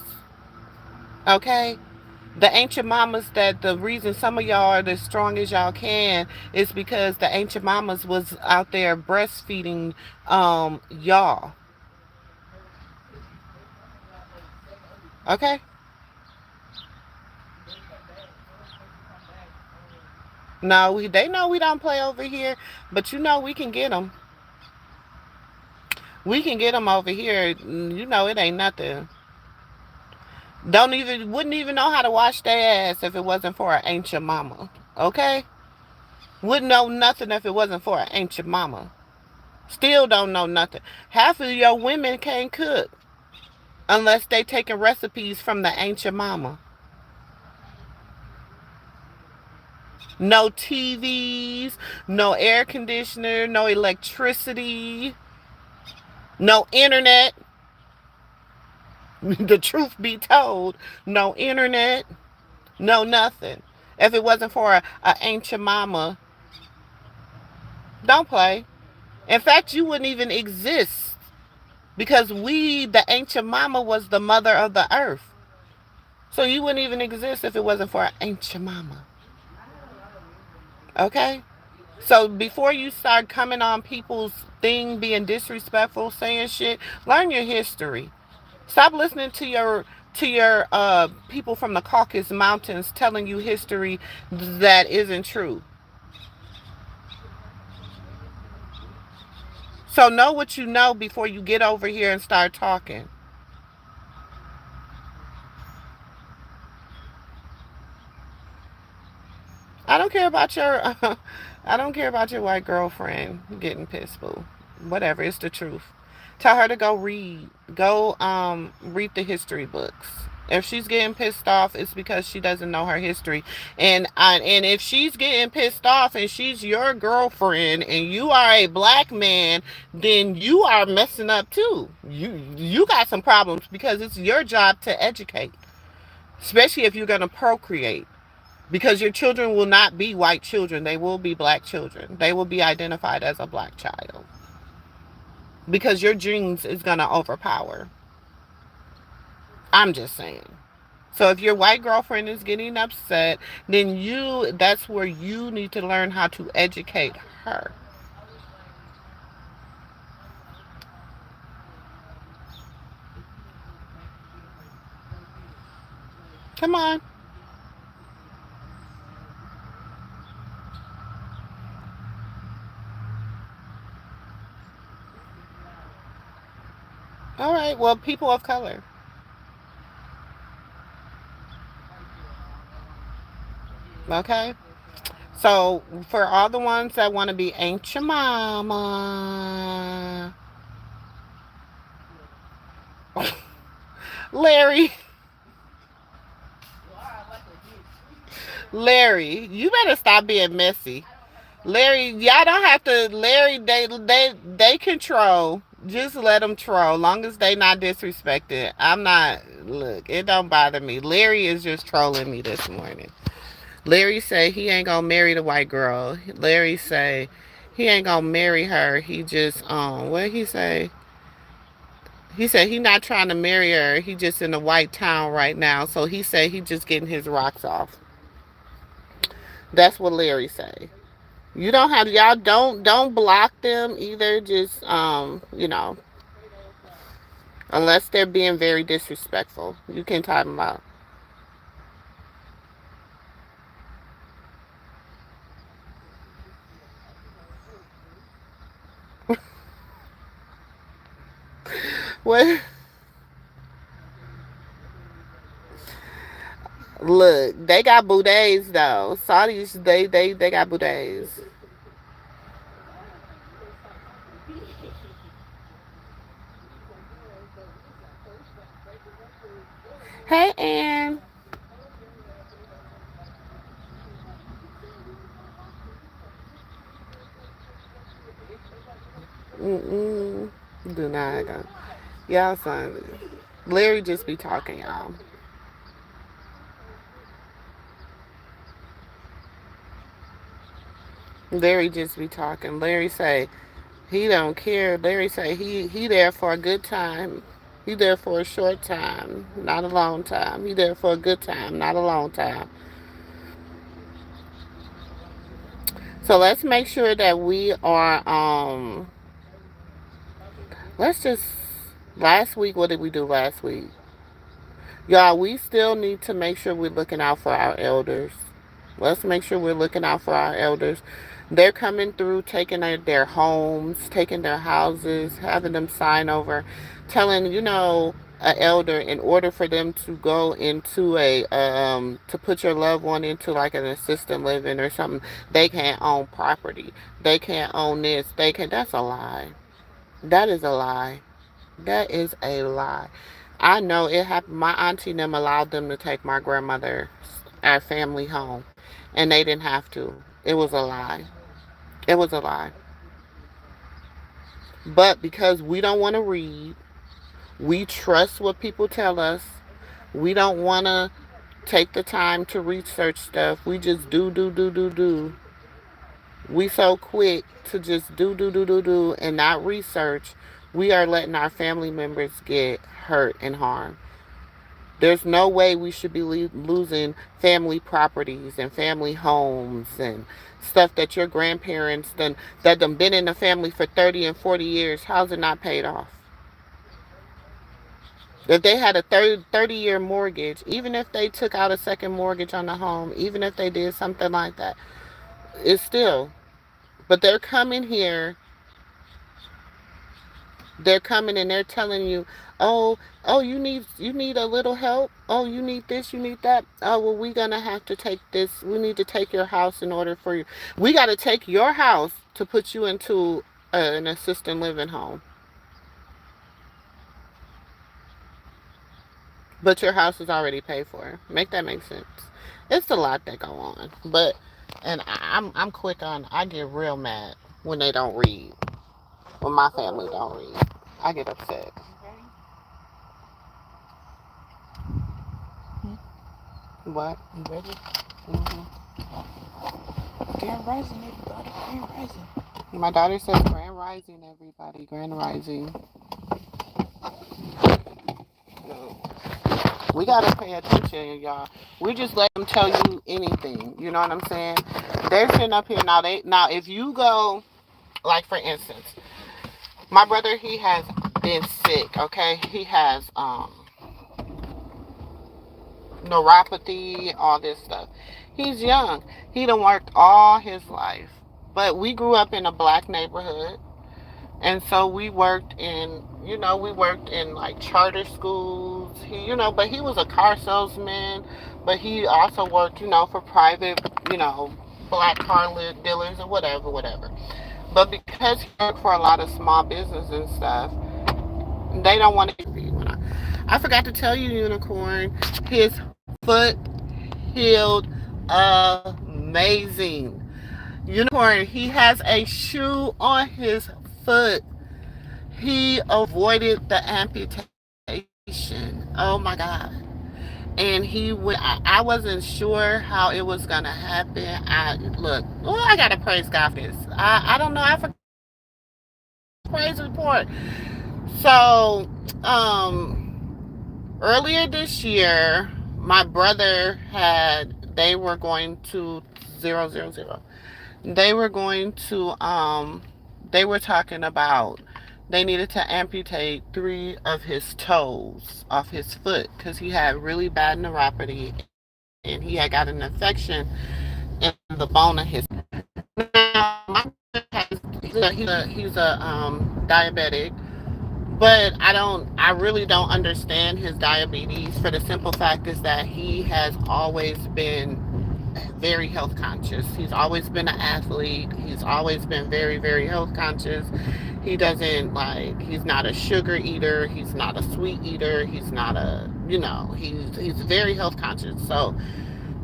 A: Okay? The ancient mamas, that the reason some of y'all are as strong as y'all can is because the ancient mamas was out there breastfeeding y'all. Okay? No, they know we don't play over here, but we can get them. We can get them over here. It ain't nothing. Wouldn't even know how to wash their ass if it wasn't for an ancient mama. Okay? Wouldn't know nothing if it wasn't for an ancient mama. Still don't know nothing. Half of your women can't cook unless they taking recipes from the ancient mama. No TVs, no air conditioner, no electricity, no internet. The truth be told, no internet, no nothing. If it wasn't for a ancient mama, don't play. In fact, you wouldn't even exist because the ancient mama, was the mother of the earth. So you wouldn't even exist if it wasn't for an ancient mama. Okay? So before you start coming on people's thing, being disrespectful, saying shit, learn your history. Stop listening to your people from the Caucasus Mountains telling you history that isn't true. So know what you know before you get over here and start talking. I don't care about your I don't care about your white girlfriend getting pissed, boo. Whatever, it's the truth. Tell her to go read. Go read the history books. If she's getting pissed off, it's because she doesn't know her history. And if she's getting pissed off and she's your girlfriend and you are a black man, then you are messing up too. You got some problems because it's your job to educate, especially if you're going to procreate. Because your children will not be white children. They will be black children. They will be identified as a black child. Because your genes is going to overpower. I'm just saying. So if your white girlfriend is getting upset, then that's where you need to learn how to educate her. Come on. All right. Well, people of color. Okay. So for all the ones that want to be ain't your mama, Larry, Larry, you better stop being messy. Larry, y'all don't have to. Larry, they control. Just let them troll. Long as they not disrespected. I'm not. Look, it don't bother me. Larry is just trolling me this morning. Larry say he ain't gonna marry the white girl. Larry say he ain't gonna marry her. He just what he say? He said he not trying to marry her. He just in a white town right now. So he said he just getting his rocks off. That's what Larry say. You don't have y'all don't block them either. Just unless they're being very disrespectful, you can type them out. What? Look, they got boudettes though. Saudis, they got boudettes. Hey, Ann. Mm-mm. Do not go. Y'all son. Larry just be talking, y'all. Larry just be talking. Larry say he don't care. Larry say he there for a good time. He there for a short time, not a long time. He there for a good time, not a long time. So let's make sure that we are let's just last week what did we do last week? Y'all, we still need to make sure we're looking out for our elders. Let's make sure we're looking out for our elders. They're coming through, taking their homes, taking their houses, having them sign over, telling, an elder in order for them to go into to put your loved one into like an assisted living or something, they can't own property. They can't own this. That's a lie. That is a lie. That is a lie. I know it happened. My auntie and them allowed them to take my grandmother, our family home, and they didn't have to. It was a lie. It was a lie. But because we don't want to read, we trust what people tell us. We don't want to take the time to research stuff. We just do. We so quick to just do and not research. We are letting our family members get hurt and harmed. There's no way we should be losing family properties and family homes and stuff that your grandparents that them been in the family for 30 and 40 years. How's it not paid off? If they had a 30-year mortgage, even if they took out a second mortgage on the home, even if they did something like that, it's still. But they're coming and they're telling you, oh, you need a little help. Oh, you need this, you need that. Oh, well, we're gonna have to take this. We need to take your house in order for you. We got to take your house to put you into an assisted living home. But your house is already paid for. Make that make sense? It's a lot that go on, but and I'm quick on. I get real mad when they don't read. When my family don't read, I get upset. What?
B: You ready?
A: Hmm.
B: Grand Rising, everybody. Grand Rising.
A: My daughter says Grand Rising, everybody. Grand Rising. We gotta pay attention, y'all. We just let them tell you anything. You know what I'm saying? They're sitting up here now. If you go, like for instance, my brother, he has been sick. Okay, he has neuropathy, all this stuff. He's young. He done worked all his life, but we grew up in a black neighborhood. And so we worked in like charter schools. But he was a car salesman, but he also worked, for private, black car dealers or whatever. But because he worked for a lot of small business and stuff, they don't want to be. I forgot to tell you, Unicorn, his foot healed amazing. Unicorn, he has a shoe on his foot. He avoided the amputation. Oh my God. And he went, I wasn't sure how it was going to happen. I got to praise God for this. I don't know. I forgot the praise report. So, earlier this year, my brother they were going to 000. They were going to they were talking about they needed to amputate 3 of his toes off his foot because he had really bad neuropathy and he had got an infection in the bone of his. Now my brother has he's a diabetic, but I really don't understand his diabetes for the simple fact is that he has always been very health conscious. He's always been an athlete. He's always been very, very health conscious. He doesn't he's not a sugar eater. He's not a sweet eater. He's not he's very health conscious. So,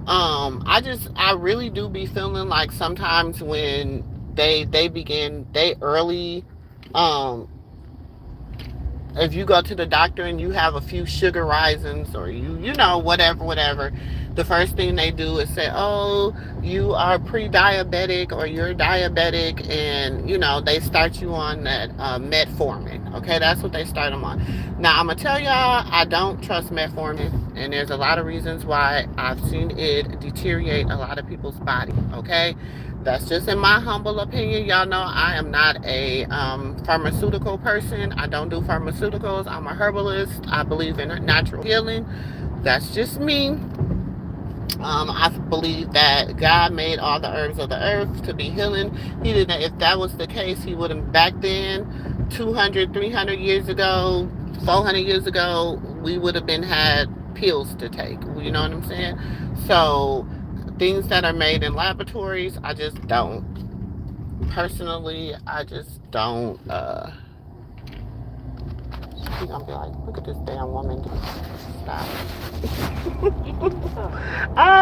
A: I really do be feeling like sometimes when they early, um, if you go to the doctor and you have a few sugar risings or whatever, the first thing they do is say, oh, you are pre-diabetic or you're diabetic, and they start you on that metformin. Okay, that's what they start them on. Now I'm gonna tell y'all, I don't trust metformin, and there's a lot of reasons why. I've seen it deteriorate a lot of people's body. Okay, that's just in my humble opinion. Y'all know I am not a pharmaceutical person. I don't do pharmaceuticals. I'm a herbalist. I believe in natural healing. That's just me. I believe that God made all the herbs of the earth to be healing. He didn't. If that was the case, he wouldn't. Back then, 200, 300 years ago, 400 years ago, we would have been had pills to take. You know what I'm saying? So things that are made in laboratories, I just don't. Personally, I just don't. She's gonna be like, look at this damn woman. Stop.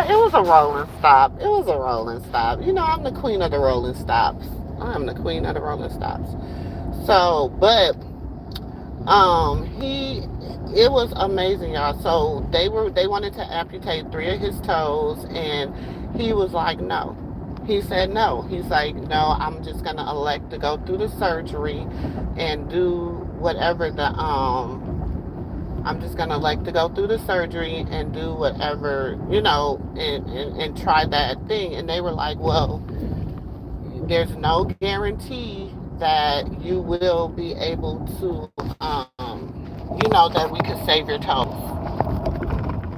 A: It was a rolling stop. It was a rolling stop. I'm the queen of the rolling stops. I'm the queen of the rolling stops. So, but it was amazing, y'all. So they wanted to amputate 3 of his toes, and he was like, no. He said no. He's like, no, I'm just gonna elect to go through the surgery and do whatever I'm just gonna elect to go through the surgery and do whatever, and try that thing. And they were like, well, there's no guarantee that you will be able to, that we could save your toes.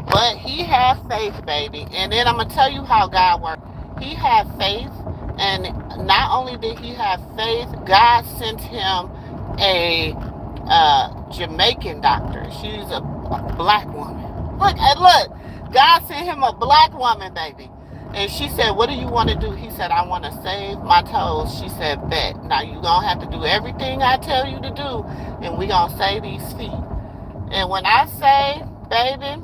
A: But he had faith, baby. And then I'm going to tell you how God works. He had faith, and not only did he have faith, God sent him a Jamaican doctor. She's a black woman. Look, God sent him a black woman, baby. And she said, what do you want to do? He said, I want to save my toes. She said, bet. Now you're going to have to do everything I tell you to do, and we're going to save these feet. And when I say, baby,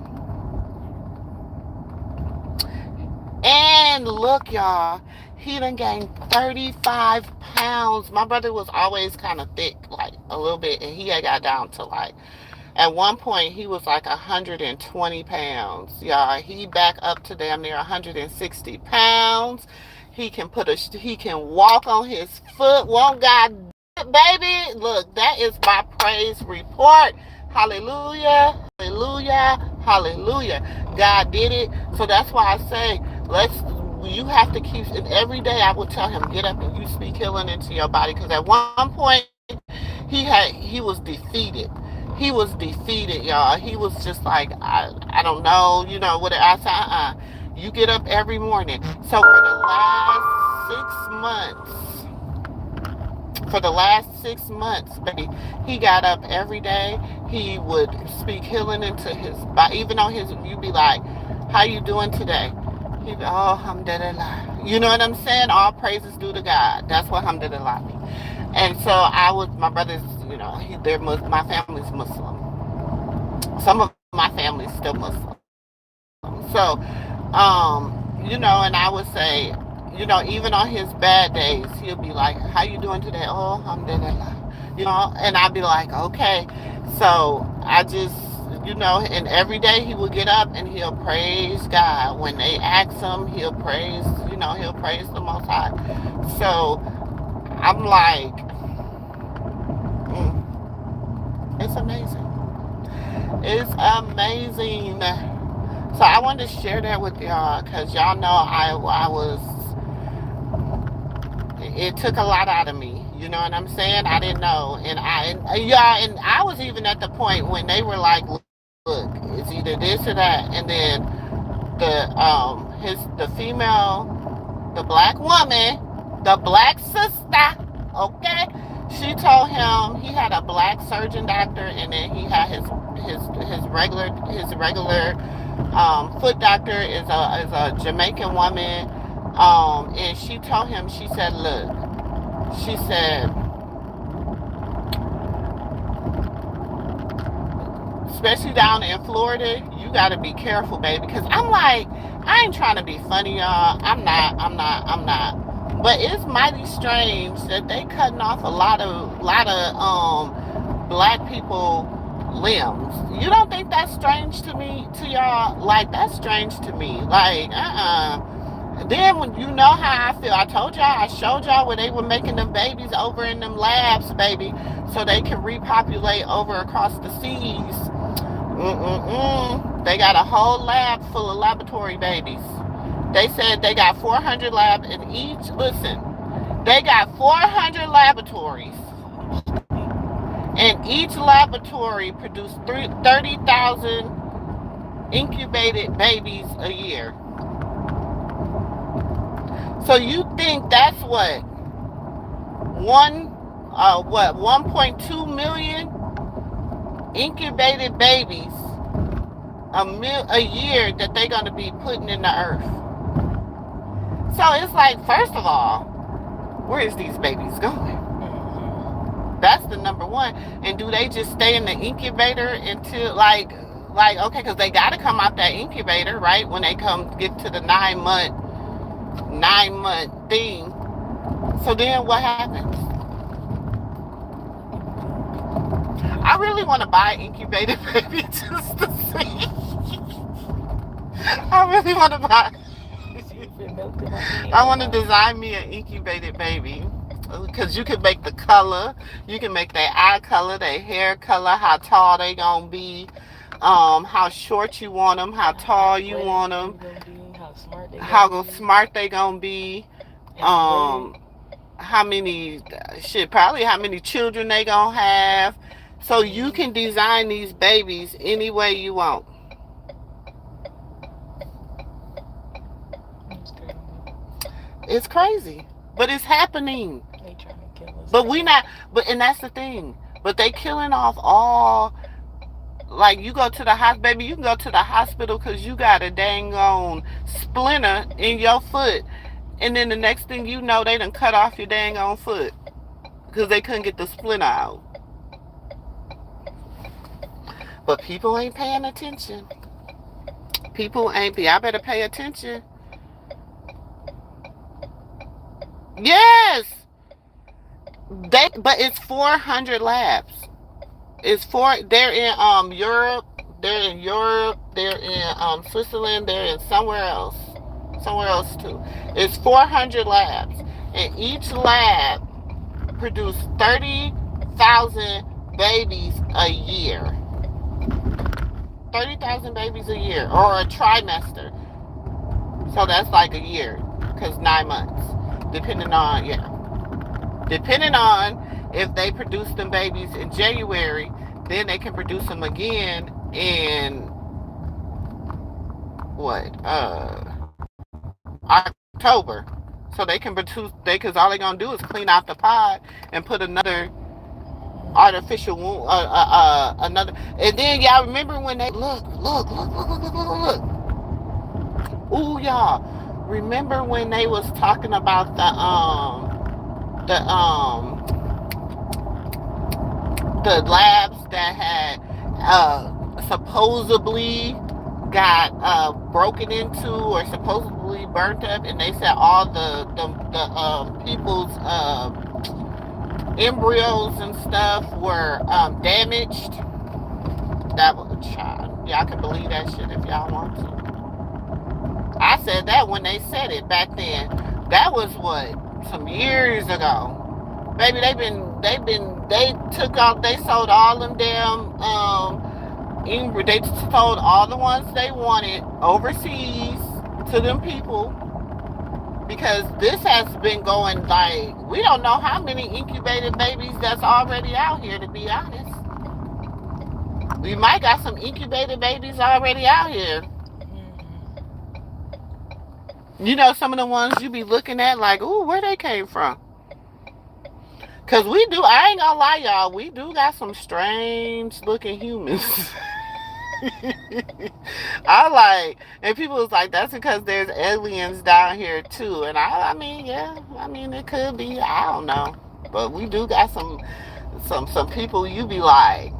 A: and look, y'all, he done gained 35 pounds. My brother was always kind of thick, like a little bit, and he had got down to at one point, he was like 120 pounds. Y'all, he back up to damn near 160 pounds. He can walk on his foot. Won't God, baby? Look, that is my praise report. Hallelujah, hallelujah, hallelujah. God did it. So that's why I say, you have to keep, and every day I would tell him, get up and you speak healing into your body. Because at one point, he was defeated. He was defeated, y'all. He was just like, I don't know, what I said, you get up every morning. So for the last 6 months, baby, he got up every day. He would speak healing into his body. Even on you'd be like, how you doing today? He'd be, oh, alhamdulillah. You know what I'm saying? All praises due to God. That's what alhamdulillah means. And so my brothers, my family's Muslim. Some of my family's still Muslim. So, and I would say, even on his bad days, he'll be like, how you doing today? Oh, alhamdulillah. And I'd be like, okay. So I just, and every day he will get up and he'll praise God. When they ask him, he'll praise the Most High. So I'm like, it's amazing. It's amazing. So I wanted to share that with y'all because y'all know I was it took a lot out of me. You know what I'm saying? I didn't know, and I was even at the point when they were like, "Look, it's either this or that," and then the female, the black woman, the black sister, okay, she told him he had a black surgeon doctor, and then he had his regular foot doctor is a Jamaican woman. And she told him, she said, look, she said, especially down in Florida, you got to be careful, baby. Because I'm like, I ain't trying to be funny, y'all. I'm not. But it's mighty strange that they cutting off a lot of black people limbs. You don't think that's strange to me, to y'all? Like, that's strange to me. Like, Then when you know how I feel, I showed y'all where they were making them babies over in them labs, baby, so they can repopulate over across the seas. They got a whole lab full of laboratory babies. They said they got 400 labs in each. Listen, they got 400 laboratories, and each laboratory produced 30,000 incubated babies a year. So you think that's what 1.2 million incubated babies a year that they're gonna be putting in the earth? So it's like, first of all, where is these babies going? That's the number one. And do they just stay in the incubator until like okay, because they got to come out that incubator, right? When they come get to the 9-month thing. So then what happens? I really want to buy incubated baby just to see. I really want to buy. I want to design me an incubated baby. Because you can make the color, you can make their eye color, their hair color, how tall they gonna be, how short you want them, how tall you want them, how smart they gonna be, how many children they gonna have. So you can design these babies any way you want. It's crazy, but it's happening.
B: They trying to kill us.
A: But and that's the thing. But they killing off all, like, you go to the hospital, baby, you can go to the hospital because you got a dang on splinter in your foot. And then the next thing you know, they done cut off your dang on foot because they couldn't get the splinter out. But people ain't paying attention. I better pay attention. Yes. But it's 400 labs. They're in Europe, they're in Switzerland, they're in somewhere else too. It's 400 labs, and each lab produces 30,000 babies a year. 30,000 babies a year, or a trimester. So that's like a year, because 9 months, depending on if they produce them babies in January, then they can produce them again in October. So they can produce, because all they're gonna do is clean out the pod and put another artificial womb, another. And then y'all remember when they look. Ooh, y'all remember when they was talking about the labs that had supposedly got broken into or supposedly burnt up, and they said all the people's embryos and stuff were damaged. That was a child. Y'all can believe that shit if y'all want to. I said that when they said it back then. That was some years ago. Baby, they sold all them damn they sold all the ones they wanted overseas to them people because this has been going like, we don't know how many incubated babies that's already out here, to be honest. We might got some incubated babies already out here. You know, some of the ones you be looking at like, ooh, where they came from. Because we do, I ain't gonna lie, y'all, we do got some strange looking humans. I like, and people was like, that's because there's aliens down here too. And I mean, yeah, I mean, it could be, I don't know. But we do got some people you be like,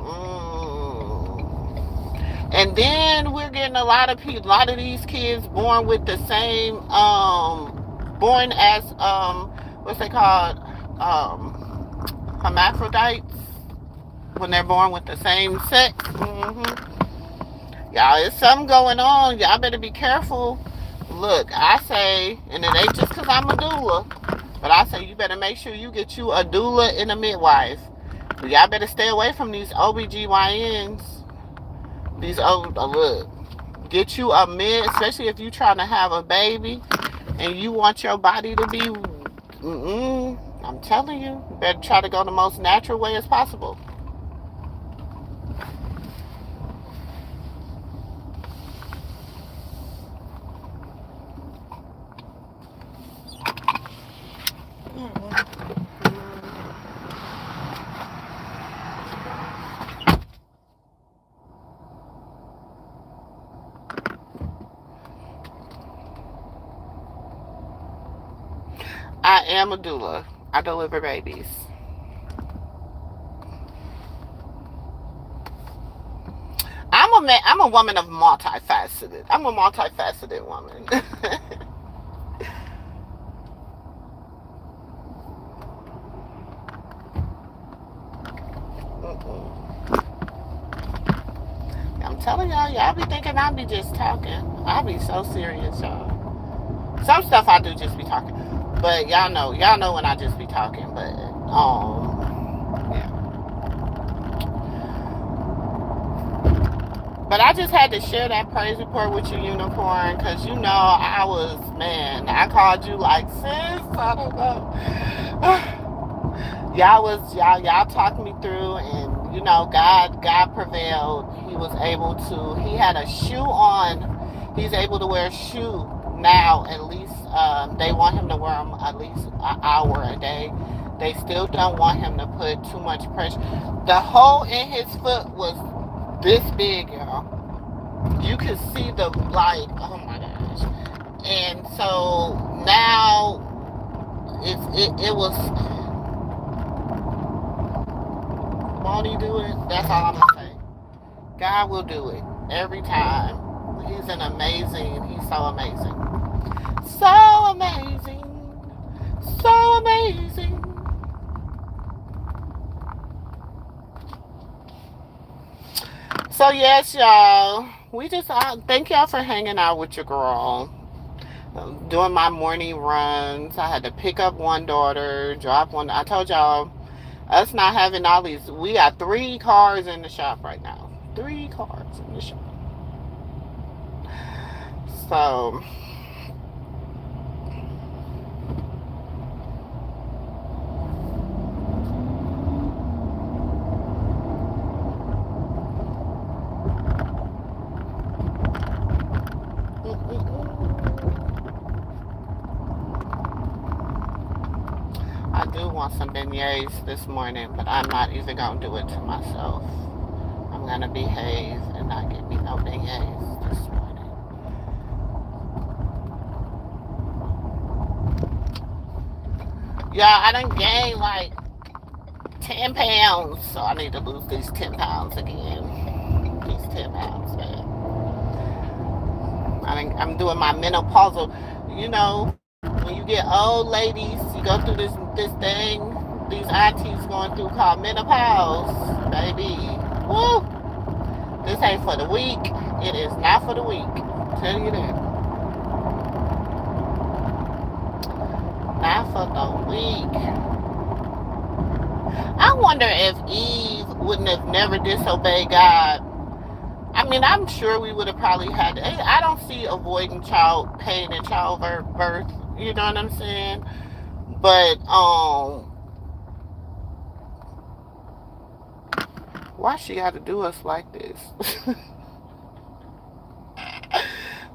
A: And then we're getting a lot of people, a lot of these kids born with the same, born as, what's they called, hermaphrodites, when they're born with the same sex. Y'all, it's something going on. Y'all better be careful. Look, I say, and it ain't just because I'm a doula, but I say you better make sure you get you a doula and a midwife. Y'all better stay away from these OBGYNs. These look, get you a mid, especially if you're trying to have a baby and you want your body to be, I'm telling you, you better try to go the most natural way as possible. I am a doula. I deliver babies. I'm a woman of multifaceted. I'm a multifaceted woman. I'm telling y'all be thinking I be just talking. I be so serious, y'all. Some stuff I do just be talking. But y'all know when I just be talking. But yeah. But I just had to share that praise report with you, Unicorn, because I called you like, sis, I don't know. y'all talked me through, and God prevailed. He had a shoe on. He's able to wear a shoe now, at least. They want him to wear them at least an hour a day. They still don't want him to put too much pressure. The hole in his foot was this big, y'all. You could see the light. Oh my gosh. And so now it was, won't he do it? That's all I'm gonna say. God will do it every time. He's so amazing. So amazing. So amazing. So yes, y'all. Thank y'all for hanging out with your girl. Doing my morning runs. I had to pick up one daughter, drop one. I told y'all, us not having all these. We got 3 cars in the shop right now. 3 cars in the shop. So. I do want some beignets this morning, but I'm not even going to do it to myself. I'm going to behave and not get me no beignets this morning. Yeah, I done gained like 10 pounds, so I need to lose these 10 pounds again. These 10 pounds, man. I'm doing my menopausal, when you get old ladies, you go through this thing, these aunties going through called menopause, baby. Woo! This ain't for the weak. It is not for the weak. I'll tell you that. Not for the weak. I wonder if Eve wouldn't have never disobeyed God. I mean, I'm sure we would have probably had. I don't see avoiding child pain and childbirth You know what I'm saying? But why she got to do us like this?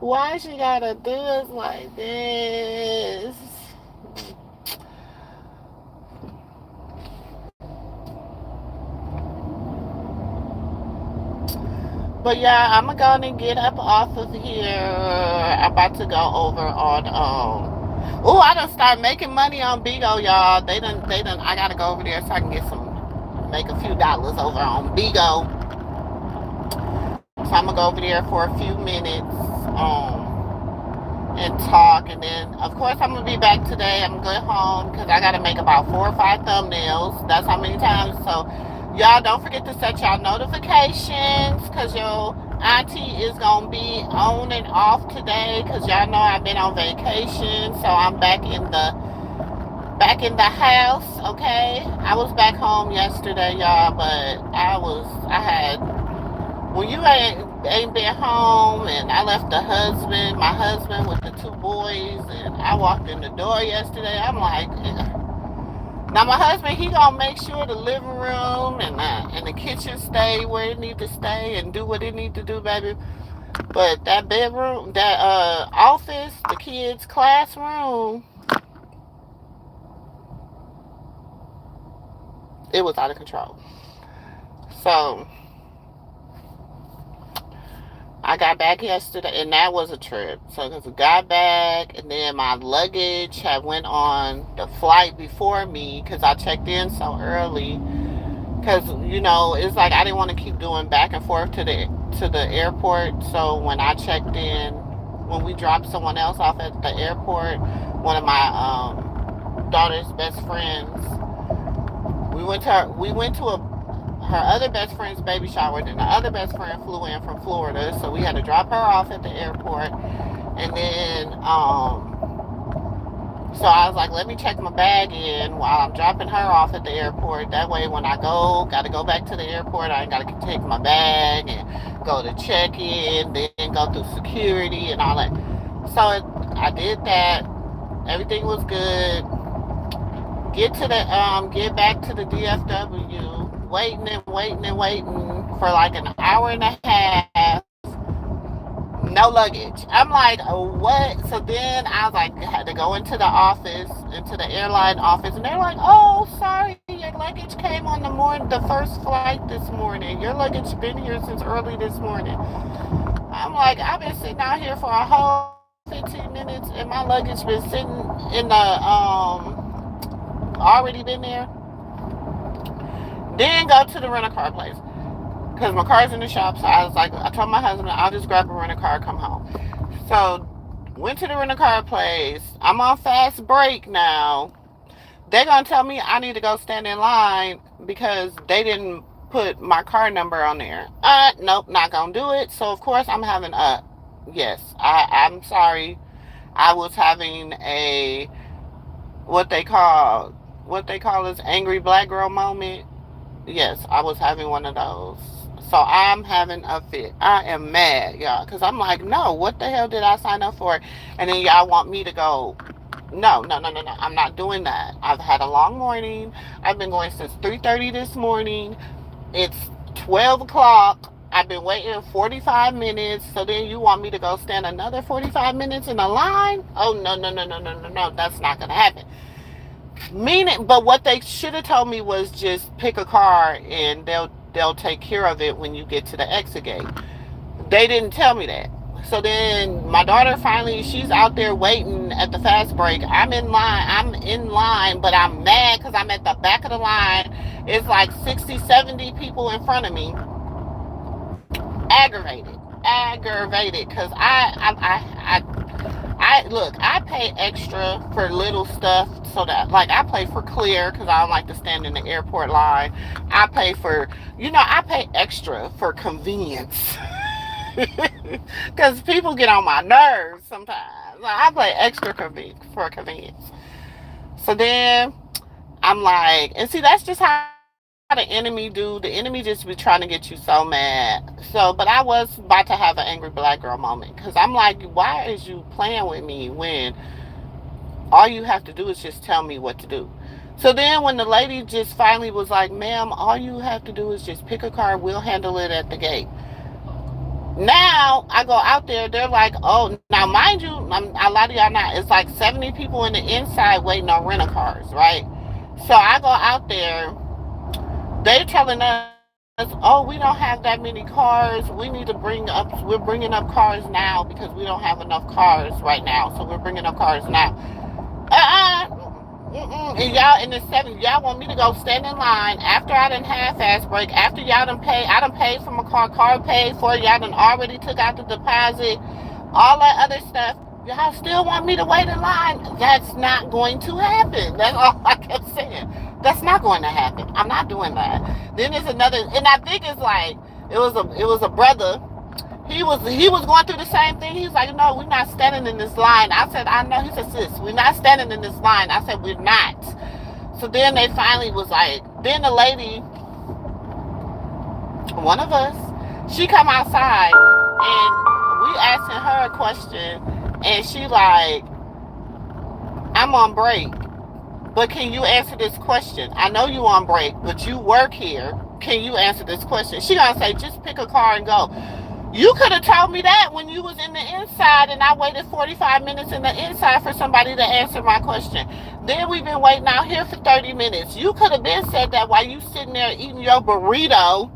A: Why she got to do us like this? But yeah, I'm gonna go and get up off of here. I'm about to go over on oh, I done start making money on Bigo, y'all. They done I gotta go over there so I can get some make a few dollars over on Bigo. So I'm gonna go over there for a few minutes. And talk, and then of course I'm gonna be back today. I'm gonna go home because I gotta make about 4 or 5 thumbnails. That's how many times. So y'all don't forget to set y'all notifications because your auntie is gonna be on and off today because y'all know I've been on vacation. So I'm back in the house. Okay, I was back home yesterday, y'all, but I had when you ain't been home, and I left my husband with the 2 boys, and I walked in the door yesterday. I'm like, now my husband, he gonna make sure the living room and the kitchen stay where it need to stay and do what it need to do, baby. But that bedroom, that office, the kids' classroom, it was out of control. So I got back yesterday, and that was a trip. So, because I got back, and then my luggage had went on the flight before me because I checked in so early. Because it's like I didn't want to keep doing back and forth to the airport. So when I checked in, when we dropped someone else off at the airport, one of my daughter's best friends, we went to her other best friend's baby shower. Then the other best friend flew in from Florida, so we had to drop her off at the airport. And then, so I was like, let me check my bag in while I'm dropping her off at the airport. That way, when I gotta go back to the airport, I ain't gotta take my bag and go to check in, then go through security and all that. So I did that. Everything was good. Get back to the DFW. Waiting and waiting and waiting for like an hour and a half. No luggage. I'm like, oh, what? So then I was like, I had to go into the office, into the airline office, and they're like, oh, sorry, your luggage came on the first flight this morning. Your luggage been here since early this morning. I'm like, I've been sitting out here for a whole 15 minutes, and my luggage been sitting in the already been there. Then go to the rental car place because my car's in the shop. So I was like, I told my husband, I'll just grab a rental car, come home. So went to the rental car place. I'm on fast break now. They're gonna tell me I need to go stand in line because they didn't put my car number on there. Nope, not gonna do it. So of course I'm having yes, I'm sorry. I was having a what they call is angry black girl moment. Yes, I was having one of those. So I'm having a fit. I am mad, y'all, because I'm like, no, what the hell did I sign up for? And then y'all want me to go. No, no, no, no, no. I'm not doing that. I've had a long morning. I've been going since 3:30 this morning. It's 12 o'clock. I've been waiting 45 minutes. So then you want me to go stand another 45 minutes in a line? Oh, no, no, no, no, no, no, no. That's not going to happen. Meaning, but what they should have told me was just pick a car and they'll take care of it when you get to the exit gate. They didn't tell me that. So then my daughter finally, she's out there waiting at the fast break. I'm in line, but I'm mad because I'm at the back of the line. It's like 60, 70 people in front of me. Aggravated because I look, I pay extra for little stuff so that, like, I pay for Clear because I don't like to stand in the airport line. I pay for, I pay extra for convenience because people get on my nerves sometimes. I pay extra for convenience. So then I'm like, and see, that's just how the enemy do. The enemy just be trying to get you so mad. So, but I was about to have an angry black girl moment because I'm like, why is you playing with me when All you have to do is just tell me what to do. So then when the lady just finally was like, ma'am, all you have to do is just pick a car, we'll handle it at the gate. Now I go out there, they're like, oh, now mind you, a lot of y'all not, it's like 70 people in the inside waiting on rental cars, right? So I go out there, they're telling us, oh, we don't have that many cars, we need to we're bringing up cars now because we don't have enough cars right now, so we're bringing up cars now. And y'all in the 70s, y'all want me to go stand in line after I done half-ass break, after y'all done pay, I done paid for my car paid for, y'all done already took out the deposit, all that other stuff. Y'all still want me to wait in line? That's not going to happen. That's all I kept saying. That's not going to happen. I'm not doing that. Then there's another, and I think it's like, it was a brother. He was going through the same thing. He's like, no, we're not standing in this line. I said, I know. He said, sis, we're not standing in this line. I said, we're not. So then they finally was like, then the lady, one of us, she come outside and we asking her a question and she like, I'm on break, but can you answer this question? I know you on break, but you work here. Can you answer this question? She gonna say, just pick a car and go. You could have told me that when you was in the inside and I waited 45 minutes in the inside for somebody to answer my question. Then we've been waiting out here for 30 minutes. You could have been said that while you sitting there eating your burrito,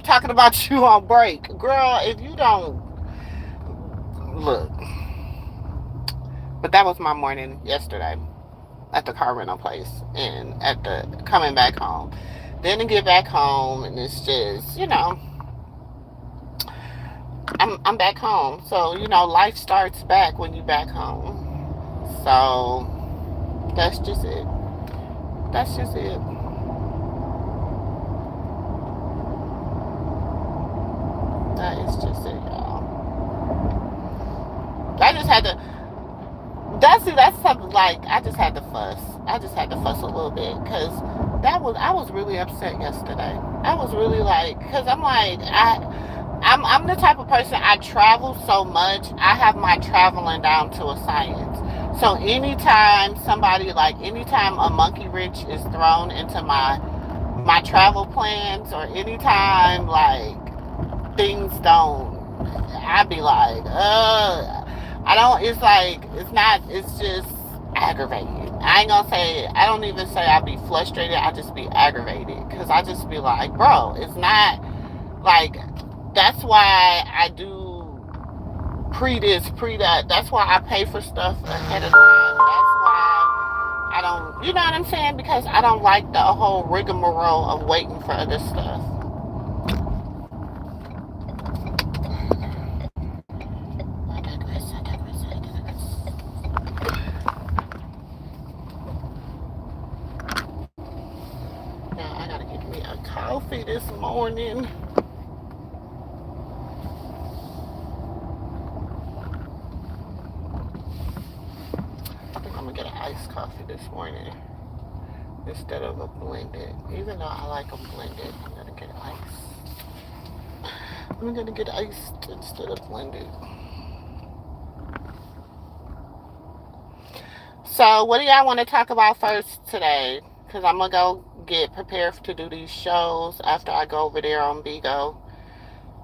A: talking about you on break. Girl, if you don't, look. But that was my morning yesterday at the car rental place and at the coming back home. Then to get back home and it's just, I'm back home. So, life starts back when you back home. So, that's just it. That's just it. That is just it, y'all. I just had to, that's something like, I just had to fuss. I just had to fuss a little bit because I was really upset yesterday. I was really like, because I'm like, I'm the type of person, I travel so much, I have my traveling down to a science. So anytime a monkey wrench is thrown into my travel plans, or anytime like things don't, I'd be like, I don't, it's just aggravating. I don't even say I'd be frustrated, I just be aggravated. Because I just be like, bro, it's not, like, that's why I do pre this, pre that. That's why I pay for stuff ahead of time. That's why I don't, you know what I'm saying? Because I don't like the whole rigmarole of waiting for other stuff. I digress. Now I gotta get me a coffee this morning. Get an iced coffee this morning instead of a blended. Even though I like them blended, I'm gonna get iced. I'm gonna get iced instead of blended. So, what do y'all want to talk about first today? Because I'm gonna go get prepared to do these shows after I go over there on Bigo.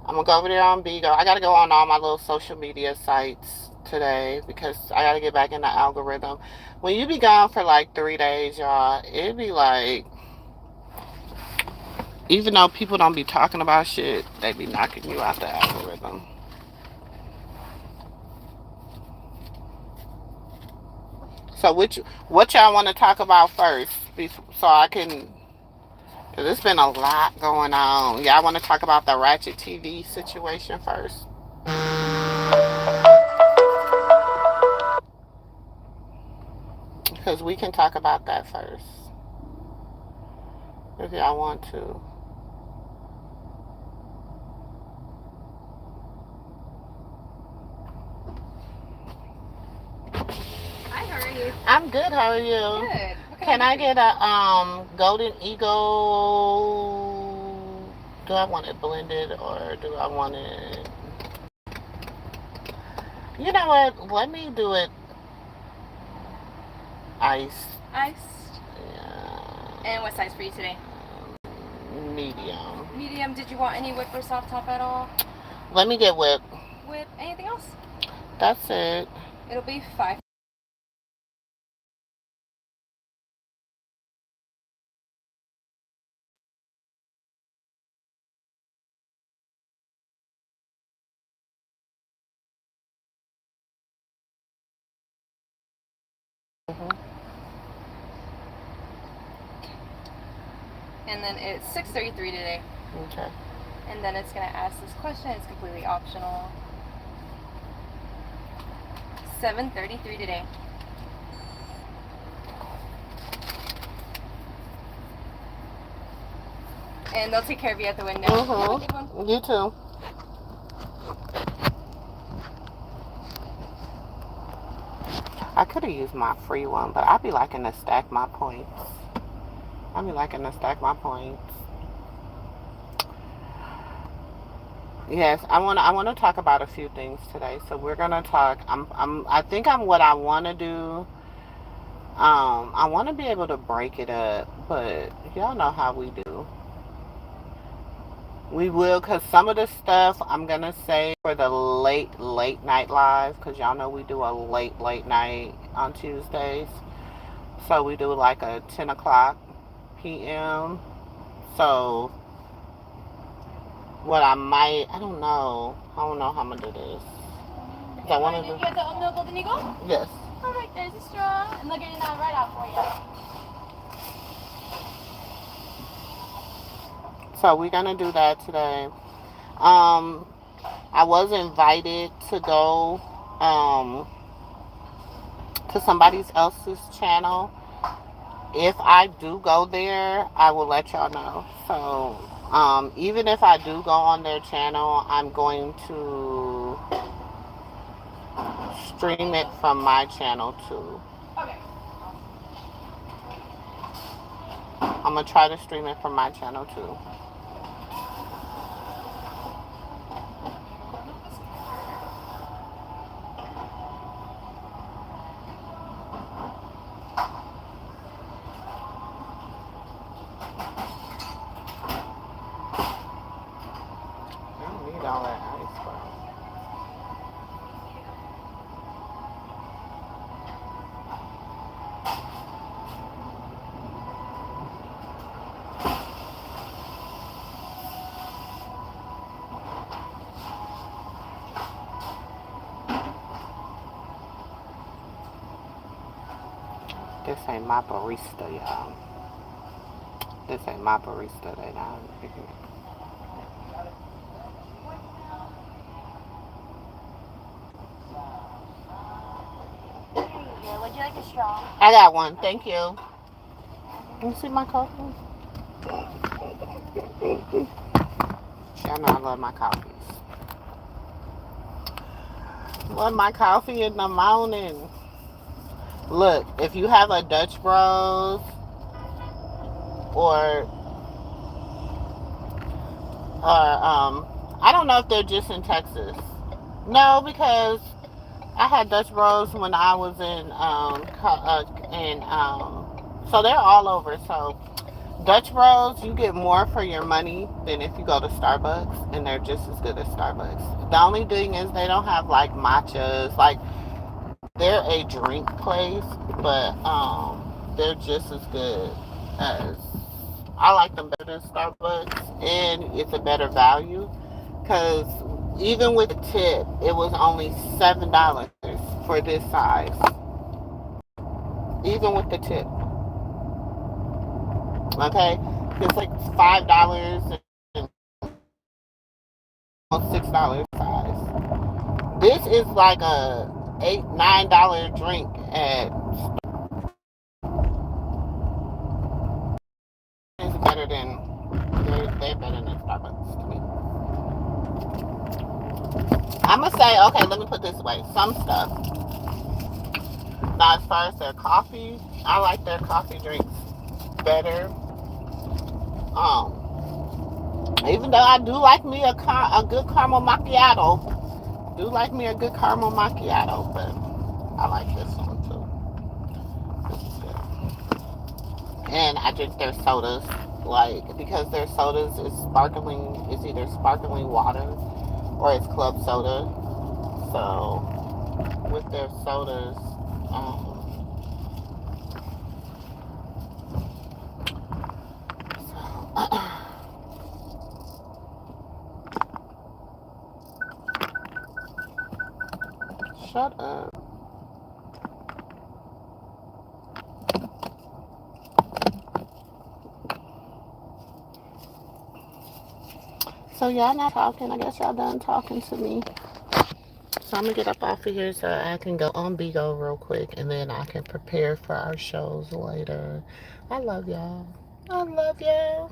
A: I'm gonna go over there on Bigo. I gotta go on all my little social media sites today because I gotta get back in the algorithm. When you be gone for like 3 days, y'all, it be like, even though people don't be talking about shit, they be knocking you out the algorithm. So what y'all want to talk about first, so I can, because there's been a lot going on. Y'all want to talk about the Ratchet TV situation first? Because we can talk about that first, if y'all want to.
C: Hi, how are you?
A: I'm good. How are you?
C: Good.
A: Can I get a Golden Eagle? Do I want it blended or do I want it? You know what? Let me do it. Iced.
C: Iced.
A: Yeah.
C: And what size for you today?
A: Medium.
C: Medium. Did you want any whip or soft top at all?
A: Let me get whip.
C: Whip. Anything else?
A: That's it.
C: It'll be $5. And then it's $6.33 today.
A: Okay.
C: And then it's going to ask this question. It's completely optional. $7.33 today. And they'll take care of you at the window. Have a good one.
A: You too. I could have used my free one, but I be liking to stack my points. Yes, I want to talk about a few things today. So we're gonna talk. I think what I want to do. I want to be able to break it up, but y'all know how we do. We will, because some of the stuff I'm going to say for the late night live, because y'all know we do a late night on Tuesdays. So we do like a 10 o'clock p.m. So what I don't know how I'm going to do this. I want to do...
C: You have the oat milk Golden Eagle?
A: Yes.
C: Alright, there's a straw, and they'll get it right out for you.
A: So we're gonna do that today. I was invited to go to somebody else's channel. If I do go there, I will let y'all know. So even if I do go on their channel, I'm going to stream it from my channel too.
C: Okay.
A: I'm gonna try to stream it from my channel too. All that ice cream. This ain't my barista, y'all. This ain't my barista that I'm picking.
C: Would you like a straw?
A: I got one, thank you. You see my coffee? Y'all know I love my coffees. Love my coffee in the morning. Look, if you have a Dutch Bros or I don't know if they're just in Texas. No, because I had Dutch Bros when I was so they're all over. So Dutch Bros, you get more for your money than if you go to Starbucks, and they're just as good as Starbucks. The only thing is they don't have like matchas. Like, they're a drink place, but they're just as good as, I like them better than Starbucks, and it's a better value, because even with the tip, it was only $7 for this size. Even with the tip. Okay? It's like $5 and almost $6 size. This is like a $8-9 drink at it's better than they're better than Starbucks to me. I'm gonna say, okay, let me put this away. Some stuff. Now, as far as their coffee, I like their coffee drinks better. Even though I do like me a good caramel macchiato. Do like me a good caramel macchiato, but I like this one too. This is and I drink their sodas, like, because their sodas is sparkling, it's either sparkling water or it's club soda. So with their sodas, shut up. So y'all not talking. I guess y'all done talking to me. So I'm gonna get up off of here so I can go on Bigo real quick, and then I can prepare for our shows later. I love y'all. I love y'all.